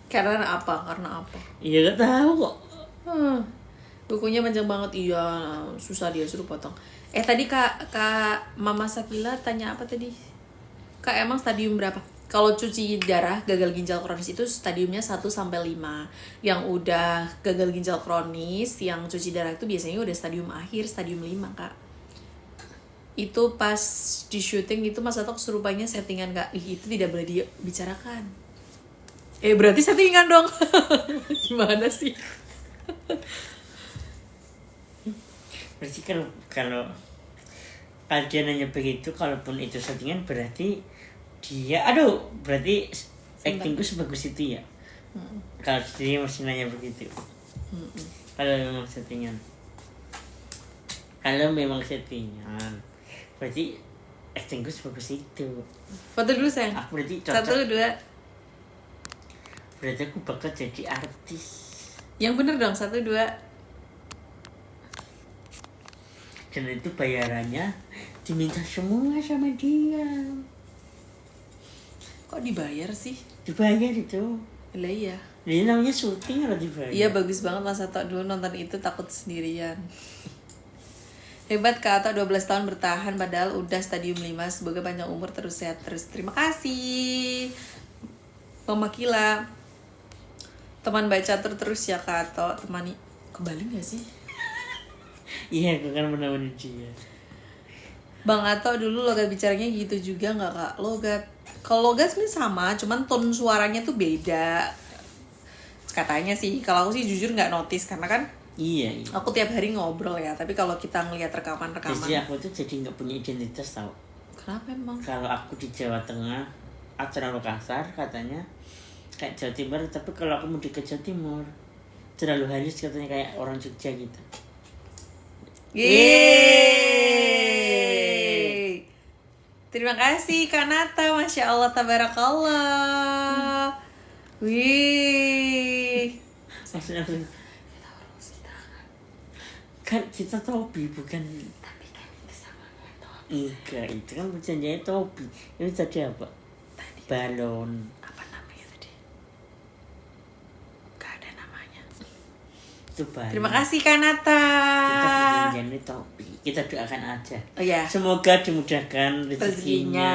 Karena apa? Karena apa? Iya gak tahu kok. Bukunya panjang banget. Iya, susah dia suruh potong. Tadi Kak Mama Sakila tanya apa tadi? Kak emang stadium berapa? Kalau cuci darah gagal ginjal kronis itu stadiumnya 1 sampai 5. Yang udah gagal ginjal kronis, yang cuci darah itu biasanya udah stadium akhir, stadium 5, Kak. Itu pas di syuting itu Mas Sato kesurupanya settingan, Kak. Ih, itu tidak boleh dibicarakan. Berarti settingan dong. Gimana sih? Berarti kalau dia nanya begitu, kalaupun itu settingan berarti dia, berarti actingku sebagus itu ya. Kalau dia masih nanya begitu. Kalau memang settingan. Kalau memang settingan, berarti actingku sebagus itu. Foto dulu sayang. Aku berarti cocok. 1, 2. Berarti aku bakal jadi artis. Yang bener dong, 1, 2. Dan itu bayarannya diminta semua sama dia. Kok dibayar sih? Dibayar itu. Lah iya. Ini namanya syuting atau dibayar? Iya bagus banget Mas Sato dulu nonton itu takut sendirian. Hebat Kak Ato 12 tahun bertahan padahal udah stadium 5. Semoga panjang umur terus sehat terus. Terima kasih Mama Kila. Teman baik catur terus ya Kak Ato. Temani kembali gak sih? Iya, aku kan menemani dia. Bang Ato dulu logat bicaranya gitu juga gak Kak? Logat. Kalau logat sebenarnya sama, cuman tone suaranya tuh beda. Katanya sih, kalau aku sih jujur gak notice karena kan Iya. aku tiap hari ngobrol ya, tapi kalau kita ngelihat rekaman-rekaman. Jadi aku tuh jadi nggak punya identitas tau. Kenapa emang? Kalau aku di Jawa Tengah, terlalu kasar katanya, kayak Jawa Timur. Tapi kalau aku mau ke Jawa Timur, terlalu halus katanya kayak orang Jogja gitu. Yeay. Terima kasih Kak Nata, Masya Allah, tabarakallah. Wih. Maksudnya kan kita Tobi bukan. Tapi kan itu samanya Tobi. Enggak, itu kan perjanjiannya Tobi. Ini tadi apa? Tadi Balon. apa namanya tadi? Gak ada namanya. Itu balon. Terima kasih Kak Nata. Kita perjanjiannya Tobi. Kita doakan aja. Oh ya. Semoga dimudahkan rezekinya.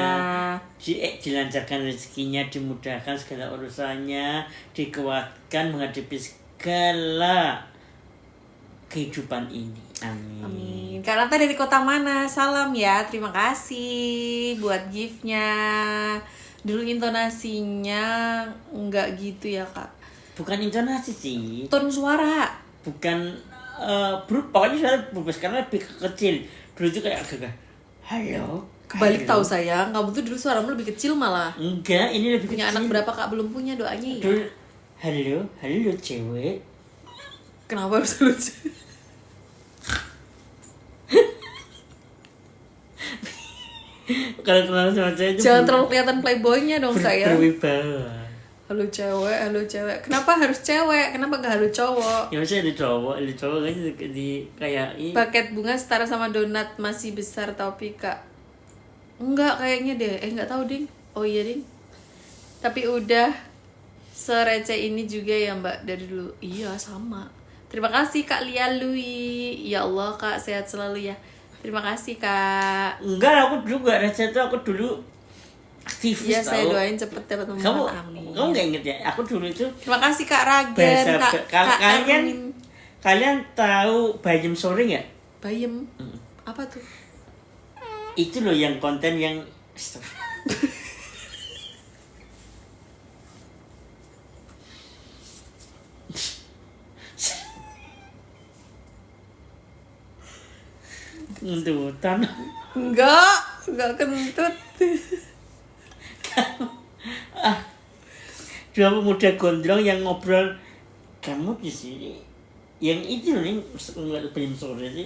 Rezekinya. Dilancarkan rezekinya, dimudahkan segala urusannya, dikuatkan menghadapi segala kehidupan ini. Amin. Amin. Kak Nata dari kota mana? Salam ya. Terima kasih buat gift-nya. Dulu intonasinya enggak gitu ya, Kak. Bukan intonasi sih. Tone suara. Bukan pokoknya suara berubah karena lebih kecil. Dulu itu kayak agak halo. Kebalik halo. tahu sayang. Kamu tuh dulu suaramu lebih kecil malah. Enggak, ini lebih Punya kecil. anak berapa Kak? Belum punya doanya ya. Dulu, halo cewek. Kenapa harus lucu? Kalau kenal sama cewek itu Jangan terlalu kelihatan playboynya dong sayang. berwibawa. Halo cewek. Kenapa harus cewek? Kenapa gak halo cowok? Ya maksudnya di cowok kan di kayak ini. Paket bunga setara sama donat masih besar tapi Kak. Enggak kayaknya deh. Enggak tahu ding. Oh iya ding. Tapi udah sereceh ini juga ya Mbak dari dulu. Iya sama. Terima kasih Kak Lia Lui. Ya Allah Kak sehat selalu ya. Terima kasih Kak. Enggak, aku dulu gak receh tuh, aku dulu aktivis. Iya saya tau. doain cepet dapat Kamu teman. Amin. kamu gak inget ya? Aku dulu itu Terima kasih Kak Ragen. bahasa Kak kalian Ermin. kalian tahu Bayem Sore nggak? Bayem. Apa tuh? Itu loh yang konten yang Ngentutan. Enggak kentut. Dua pemuda gondrong yang ngobrol, kamu di sini. Yang itu nih film sore sih.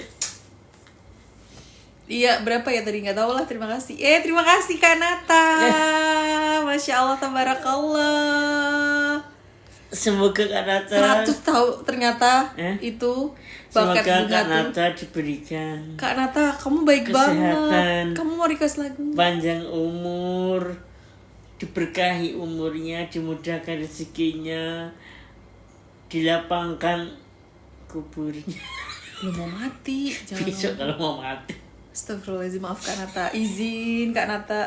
Iya, berapa ya tadi? Nggak tahu lah, terima kasih. Terima kasih Kak Nata. Masya Allah, tabarakallah. Semoga Kak Nata 100 tahu ternyata itu bakat semoga bunga Kak tuh. Nata diberikan Kak Nata, kamu baik kesehatan, banget. Kamu mau request lagu? panjang umur, diberkahi umurnya, dimudahkan rezekinya, dilapangkan kuburnya. Belum mau mati. Jangan Besok ngomong. kalau mau mati. Astagfirullahaladzim, maaf Kak Nata. Izin Kak Nata.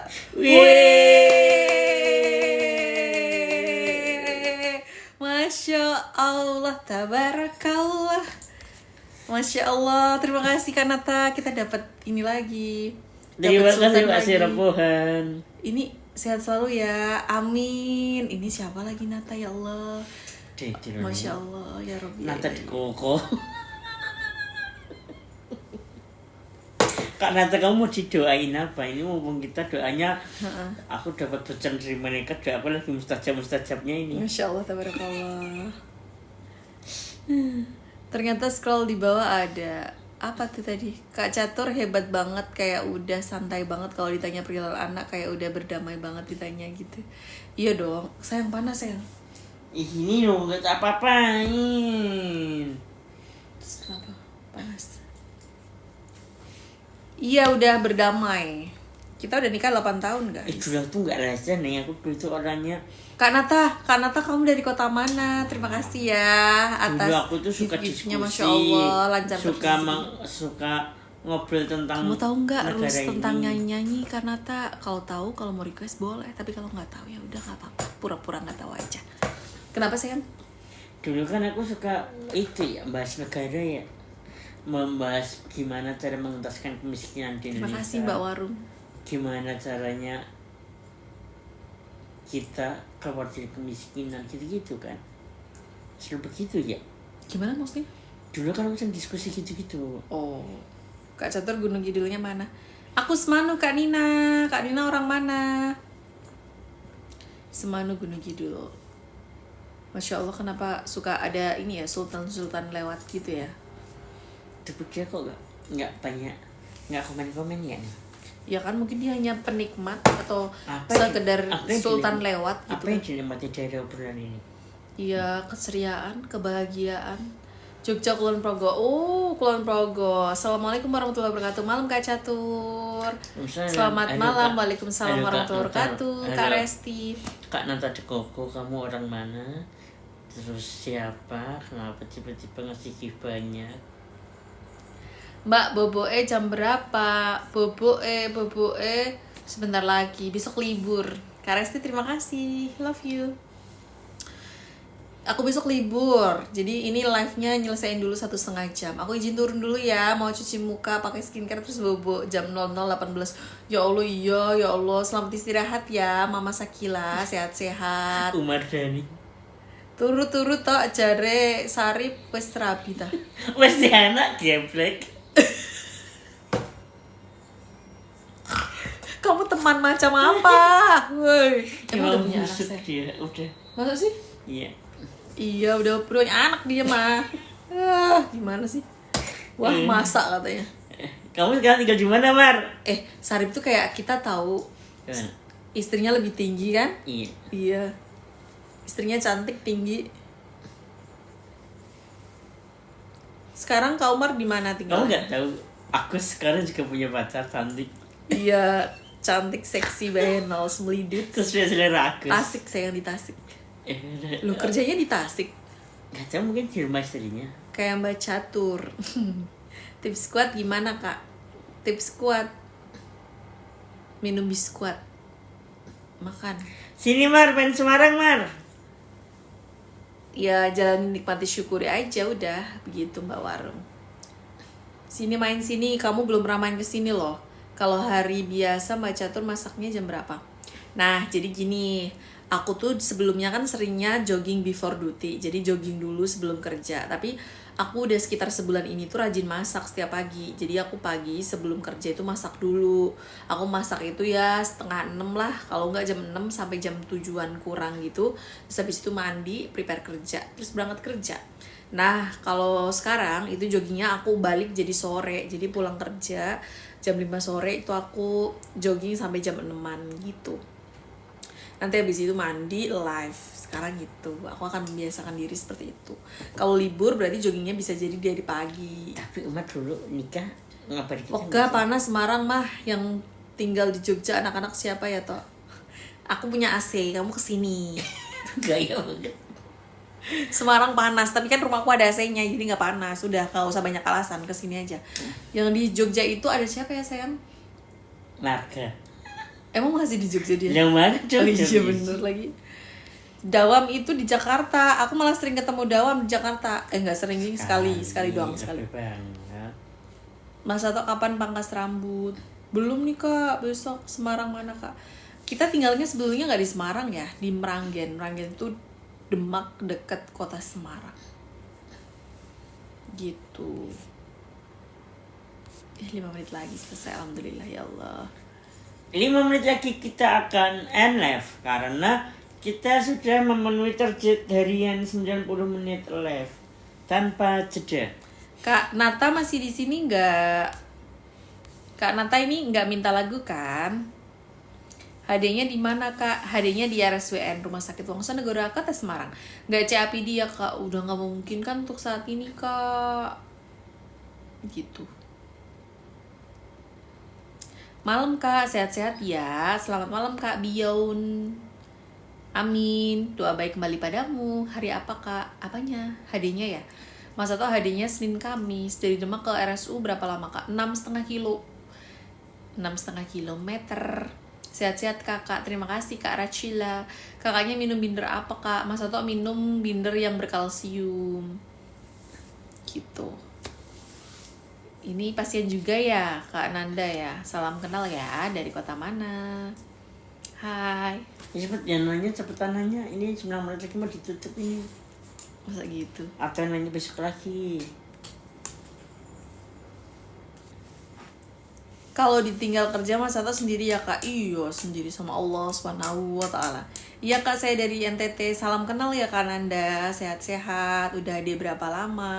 Masya Allah, tabarakallah. Masya Allah, terima kasih Kak Nata. Kita dapat ini lagi. Terima Dapat kasih sultan Pak lagi. Sirapohan. Ini sehat selalu ya, amin. Ini siapa lagi Nata ya Allah. Masya Allah ya Rabbi. Nata di koko. Kak Nata, kamu mau didoain apa? Ini mumpung kita doanya, aku dapat pesan dari mereka, doa apa lagi mustajab-mustajabnya ini. Masya Allah, tabarakallah. Ternyata scroll di bawah ada apa tuh tadi? Kak Catur hebat banget, kayak udah santai banget kalau ditanya perihal anak, kayak udah berdamai banget ditanya gitu. Iya dong, sayang panas sayang. Ini loh, gak apa-apain. Terus kenapa? Panas. Iya udah berdamai. Kita udah nikah 8 tahun guys. Dulu tuh gak rasa nih, aku dulu tuh orangnya. Kak Nata kamu dari kota mana? Terima kasih ya atas Dulu aku tuh suka gift-giftnya, diskusi, Masya Allah, lancar suka bergizi. suka ngobrol tentang. Kamu tahu nggak negara rules tentang ini. nyanyi-nyanyi? Karena kalau tahu, kalau mau request boleh, tapi kalau nggak tahu ya udah nggak apa-apa, pura-pura nggak tahu aja. Kenapa sayang? Dulu kan aku suka itu ya, bahas negara ya, membahas gimana cara mengentaskan kemiskinan di Terima Indonesia. kasih Mbak Warung. Gimana caranya kita keluar dari kemiskinan gitu-gitu kan, selalu begitu ya. Gimana maksudnya? Dulu kan aku sering diskusi gitu-gitu. Oh, Kak Catur Gunung Kidulnya mana? Aku Semanu Kak Nina. Kak Nina orang mana? Semanu Gunung Kidul. Masya Allah, kenapa suka ada ini ya, sultan-sultan lewat gitu ya? Tapi dia kok nggak banyak, nggak komen-komen ya nih. Ya kan mungkin dia hanya penikmat atau Apa sekedar apa yang sultan dinikmati- lewat gitu. Apa yang dinikmati dari obrolan ini? Iya, keseriaan, kebahagiaan. Jogja Kulon Progo. Oh, Kulon Progo. Assalamualaikum warahmatullahi wabarakatuh. Malam Kak Catur. Selamat Halo, malam. Kak. Waalaikumsalam Halo, Kak warahmatullahi Nata. wabarakatuh. Halo. Kak Resti. Kak Nata de Koko, kamu orang mana? Terus siapa? Kenapa tiba-tiba ngasih gift banyak? Mbak, boboe jam berapa? Boboe sebentar lagi. Besok libur. Kak Resti terima kasih. Love you. Aku besok libur, jadi ini live-nya nyelesain dulu 1,5 jam. Aku izin turun dulu ya, mau cuci muka, pakai skincare, terus bobo jam 00.18. Ya Allah, iya, ya Allah, selamat istirahat ya, Mama Sakila, sehat-sehat. Umar Dhani. Turu-turu tok jare Sarip wis rabi ta. Wes si anak geblek. Kamu teman macam apa? Woi, emang udah punya anak busuk saya? dia, udah. Masa sih? Iya. Iya, udah punya anak dia mah. Gimana sih? Wah, masak katanya. Kamu sekarang tinggal di mana, Mar? Sarip tuh kayak kita tahu Gimana? istrinya lebih tinggi kan? Iya. Iya. Istrinya cantik, tinggi. Sekarang Kak Umar di mana Kamu tinggal? nggak tahu? Aku sekarang juga punya pacar cantik. Iya, cantik, seksi, benol, melidut. Sesuai selera aku. Tasik, sayang di Tasik. Lu kerjanya di Tasik. Gak tahu, mungkin di rumah istrinya. Kayak Mbak Catur. Tips kuat gimana, Kak? Tips kuat. Minum biskuit. Makan. Sini Mar, main Semarang Mar. Ya jalan nikmati syukuri aja udah. Begitu Mbak Warung. Sini main sini, kamu belum pernah main kesini loh. Kalau hari biasa Mbak Catur masaknya jam berapa? Nah, jadi gini, aku tuh sebelumnya kan seringnya jogging before duty. Jadi jogging dulu sebelum kerja. Tapi aku udah sekitar sebulan ini tuh rajin masak setiap pagi. Jadi aku pagi sebelum kerja itu masak dulu. Aku masak itu ya 5:30 lah, kalau nggak jam 6 sampai jam 7-an kurang gitu. Terus habis itu mandi, prepare kerja, terus berangkat kerja. Nah, kalau sekarang itu joggingnya aku balik jadi sore. Jadi pulang kerja jam 5 sore itu aku jogging sampai jam 6-an gitu. Nanti habis itu mandi live sekarang gitu. Aku akan membiasakan diri seperti itu. Kalau libur berarti joggingnya bisa jadi dari pagi. Tapi Umar dulu nikah ngapain kita? Oga panas Semarang mah, yang tinggal di Jogja anak-anak siapa ya toh? Aku punya AC, kamu kesini. Gaya banget. Semarang panas, tapi kan rumahku ada AC-nya jadi nggak panas. Udah, gak usah banyak alasan, kesini aja. Yang di Jogja itu ada siapa ya sayang? Marga. Emang masih di Jogja dia? Yang mana Oh iya bener lagi. Dawam itu di Jakarta. Aku malah sering ketemu Dawam di Jakarta. Nggak sering sih, sekali doang sekali. Banget. Mas Ato kapan pangkas rambut? Belum nih kak, besok Semarang mana kak? Kita tinggalnya sebelumnya nggak di Semarang ya, di Meranggen. Meranggen itu Demak dekat kota Semarang. Gitu. 5 menit lagi selesai, alhamdulillah ya Allah. 5 menit lagi kita akan end live karena kita sudah memenuhi target harian 90 menit live tanpa jeda. Kak Nata masih di sini nggak? Kak Nata ini nggak minta lagu kan? HD-nya di mana kak? HD-nya di RSWN Rumah Sakit Wongso Negara Kota Semarang. Nggak CAPD ya kak? Udah nggak mungkin kan untuk saat ini kak? Gitu. Malam kak, sehat-sehat ya. Selamat malam kak Bion. Amin. Doa baik kembali padamu. Hari apa kak? Apanya? HD-nya ya? Mas Ato HD-nya Senin Kamis. Dari Demak ke RSU berapa lama kak? 6,5 kilo. 6,5 kilometer. Sehat-sehat kakak. Terima kasih kak Rachila. Kakaknya minum binder apa kak? Mas Ato minum binder yang berkalsium. Gitu. Ini pasien juga ya Kak Nanda ya. Salam kenal ya. Dari kota mana? Hai. Ya cepet ya nanya, cepetan nanya. Ini 9 menit lagi mau ditutup ini. Masa gitu? Atau nanya besok lagi. Kalau ditinggal kerja Mas Ato sendiri ya kak? Iya sendiri sama Allah Subhanahu wa ta'ala. Iya kak, saya dari NTT. Salam kenal ya Kak Nanda. Sehat-sehat. Udah dia berapa lama?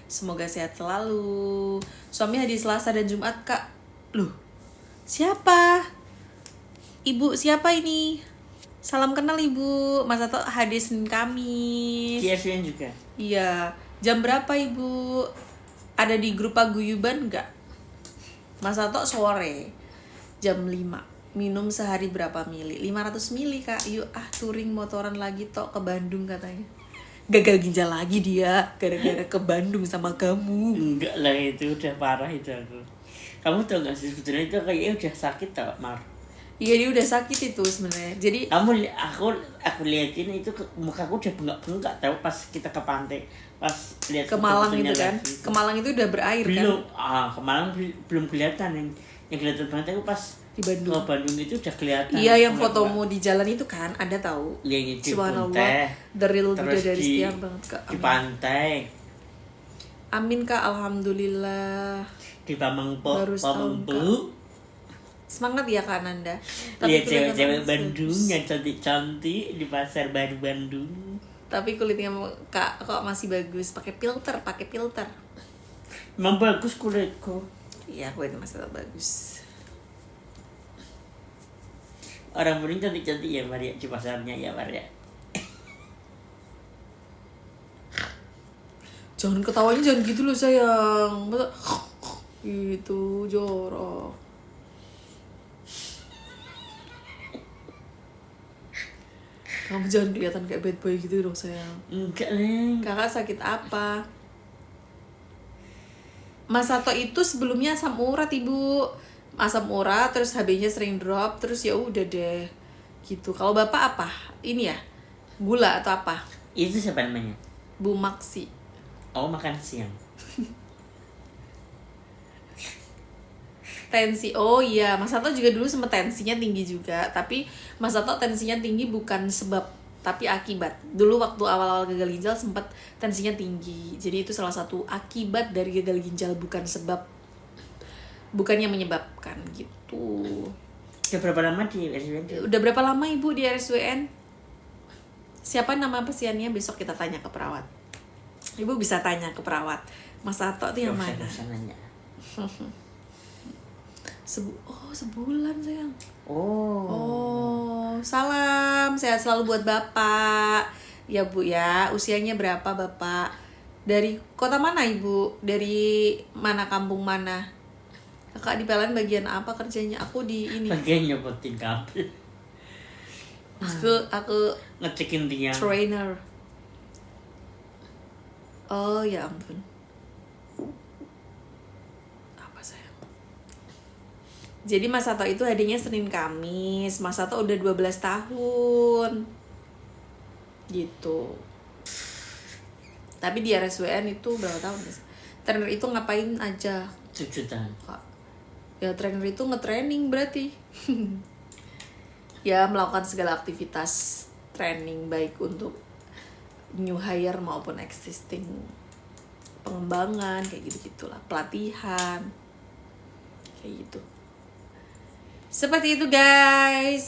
Semoga sehat selalu. Suami hadir Selasa dan Jumat kak. Loh, siapa? Ibu siapa ini? Salam kenal ibu. Mas Ato hadir Senin Kamis. CSN juga. Iya. Jam berapa ibu? Ada di grup paguyuban nggak? Mas Ato sore jam 5. Minum sehari berapa mili? 500 mili kak. Yuk touring motoran lagi tok ke Bandung katanya. Gagal ginjal lagi dia gara-gara ke Bandung sama kamu. Enggak lah, itu udah parah itu aku. Kamu tau gak sih sebetulnya itu kayaknya udah sakit tau Mar. Iya dia udah sakit itu sebenarnya. Jadi aku liatin itu mukaku udah bengkak tau pas kita ke pantai, pas lihat ke Malang itu foto-fotonya kan. lagi. Ke Malang itu udah berair Belum, kan. ke Malang belum kelihatan yang kelihatan banget aku pas Di Bandung. ke Bandung itu udah kelihatan. Iya yang fotomu di jalan itu kan ada tahu. Yang di Subhanallah. Punte, The real terus bidadari di- setia banget kak. di Amin. pantai, Amin kak, alhamdulillah. di Baru setahun, Pamengpo. Semangat ya Kak Nanda. Lihat kelihatan cewek-cewek bagus. Bandung yang cantik-cantik di pasar baru Bandung. Tapi kulitnya Kak kok masih bagus, pakai filter. Emang bagus kulitku. Iya, kulitnya masih tetap bagus. Orang Bandung cantik-cantik ya Maria di pasarnya ya Maria. Jangan ketawanya jangan gitu loh sayang. Masa gitu jorok. Kamu jangan kelihatan kayak bad boy gitu dong sayang. Enggak Leng. Kakak sakit apa? Mas Sato itu sebelumnya asam urat ibu. Asam urat terus HB-nya sering drop terus ya udah deh gitu. Kalau bapak apa? Ini ya gula atau apa? Itu siapa namanya? Bu Maksi. Oh, makan siang. Tensi, oh iya Mas Sato juga dulu sempat tensinya tinggi juga. Tapi Mas Sato tensinya tinggi bukan sebab tapi akibat. Dulu waktu awal-awal gagal ginjal sempat tensinya tinggi. Jadi itu salah satu akibat dari gagal ginjal, bukan yang menyebabkan gitu. Udah berapa lama di RSWN? Udah berapa lama Ibu di RSWN? Siapa nama pasiennya? Besok kita tanya ke perawat. Ibu bisa tanya ke perawat. Mas Ato itu yang mana? Sebulan sayang. Oh, salam. Sehat selalu buat Bapak. Ya Bu ya. Usianya berapa Bapak? Dari kota mana Ibu? Dari mana, kampung mana? Kakak di PLN bagian apa kerjanya? Aku di ini. Bagian nyopotin kabel. Aku Ngecekin tiang. trainer. Oh ya ampun. Apa sayang? Jadi Mas Sato itu hadiahnya Senin Kamis. Mas Sato udah 12 tahun. Gitu. Tapi di RSWN itu berapa tahun guys? Trainer itu ngapain aja? 7 tahun. Ya trainer itu nge-training berarti. Ya melakukan segala aktivitas training baik untuk new hire maupun existing, pengembangan kayak gitu-gitulah, pelatihan kayak gitu. Seperti itu guys.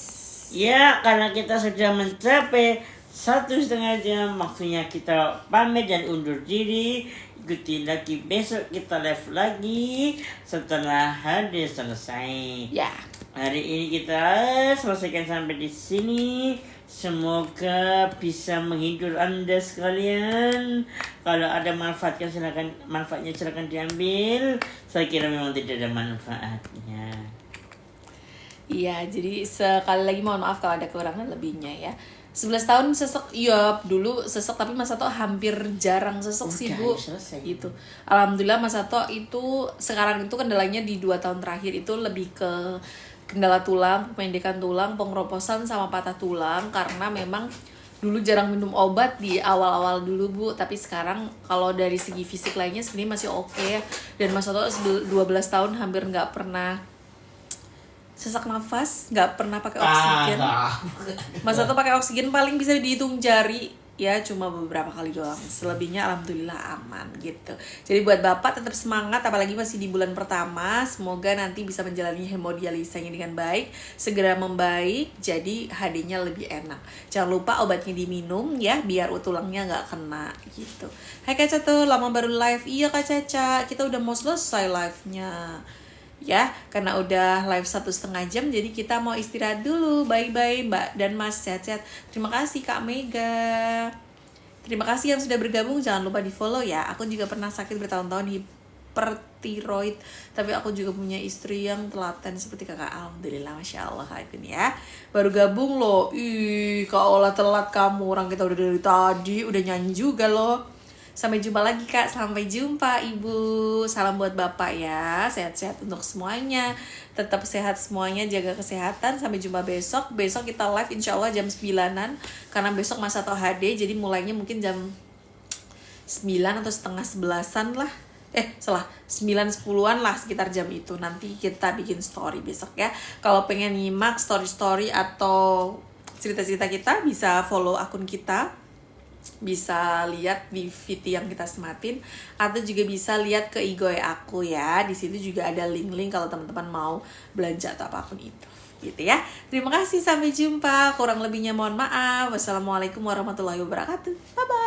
Ya, karena kita sudah mencapai 1,5 jam, waktunya kita pamit dan undur diri. Ikuti lagi besok, kita live lagi setelah hari selesai. Ya. Hari ini kita selesaikan sampai di sini. Semoga bisa menghibur Anda sekalian. Kalau ada manfaatnya silakan diambil. Saya kira memang tidak ada manfaatnya. Iya, jadi sekali lagi mohon maaf kalau ada kekurangan lebihnya ya. 11 tahun sesek, iya dulu sesek, tapi Mas Sato hampir jarang sesek sih Bu. Selesai. Gitu. Alhamdulillah Mas Sato itu sekarang itu kendalanya di 2 tahun terakhir itu lebih ke kendala tulang, pendidikan tulang, pengeroposan sama patah tulang, karena memang dulu jarang minum obat di awal-awal dulu Bu, tapi sekarang kalau dari segi fisik lainnya sebenarnya masih oke. Dan Mas Sato 12 tahun hampir nggak pernah sesak nafas, nggak pernah pakai oksigen. Mas Sato pakai oksigen paling bisa dihitung jari ya, cuma beberapa kali doang. Selebihnya alhamdulillah aman gitu. Jadi buat Bapak tetap semangat, apalagi masih di bulan pertama. Semoga nanti bisa menjalani hemodialisanya dengan baik, segera membaik, jadi HD-nya lebih enak. Jangan lupa obatnya diminum ya, biar tulangnya nggak kena gitu. Hai Kak Caca, lama baru live. Iya Kak Caca, kita udah mau selesai live-nya ya, karena udah live 1,5 jam, jadi kita mau istirahat dulu. Bye-bye Mbak dan Mas, sehat-sehat. Terima kasih Kak Mega. Terima kasih yang sudah bergabung, jangan lupa di follow ya. Aku juga pernah sakit bertahun-tahun hipertiroid, tapi aku juga punya istri yang telaten seperti kakak. Alhamdulillah, Masya Allah Kak Gun ya. Baru gabung loh. Ih, Kak Ola telat kamu, orang kita udah dari tadi, udah nyanyi juga loh. Sampai jumpa lagi Kak, sampai jumpa Ibu. Salam buat Bapak ya, sehat-sehat untuk semuanya. Tetap sehat semuanya, jaga kesehatan. Sampai jumpa besok. Besok kita live insya Allah jam 9-an, karena besok Mas Sato HD, jadi mulainya mungkin jam 9 atau setengah 11-an lah. 9-10-an lah, sekitar jam itu. Nanti kita bikin story besok ya. Kalau pengen nyimak story-story atau cerita-cerita kita, bisa follow akun kita, bisa lihat di VT yang kita sematin, atau juga bisa lihat ke Igoy aku ya. Di situ juga ada link-link kalau teman-teman mau belanja atau apapun itu. Gitu ya. Terima kasih, sampai jumpa. Kurang lebihnya mohon maaf. Wassalamualaikum warahmatullahi wabarakatuh. Bye bye.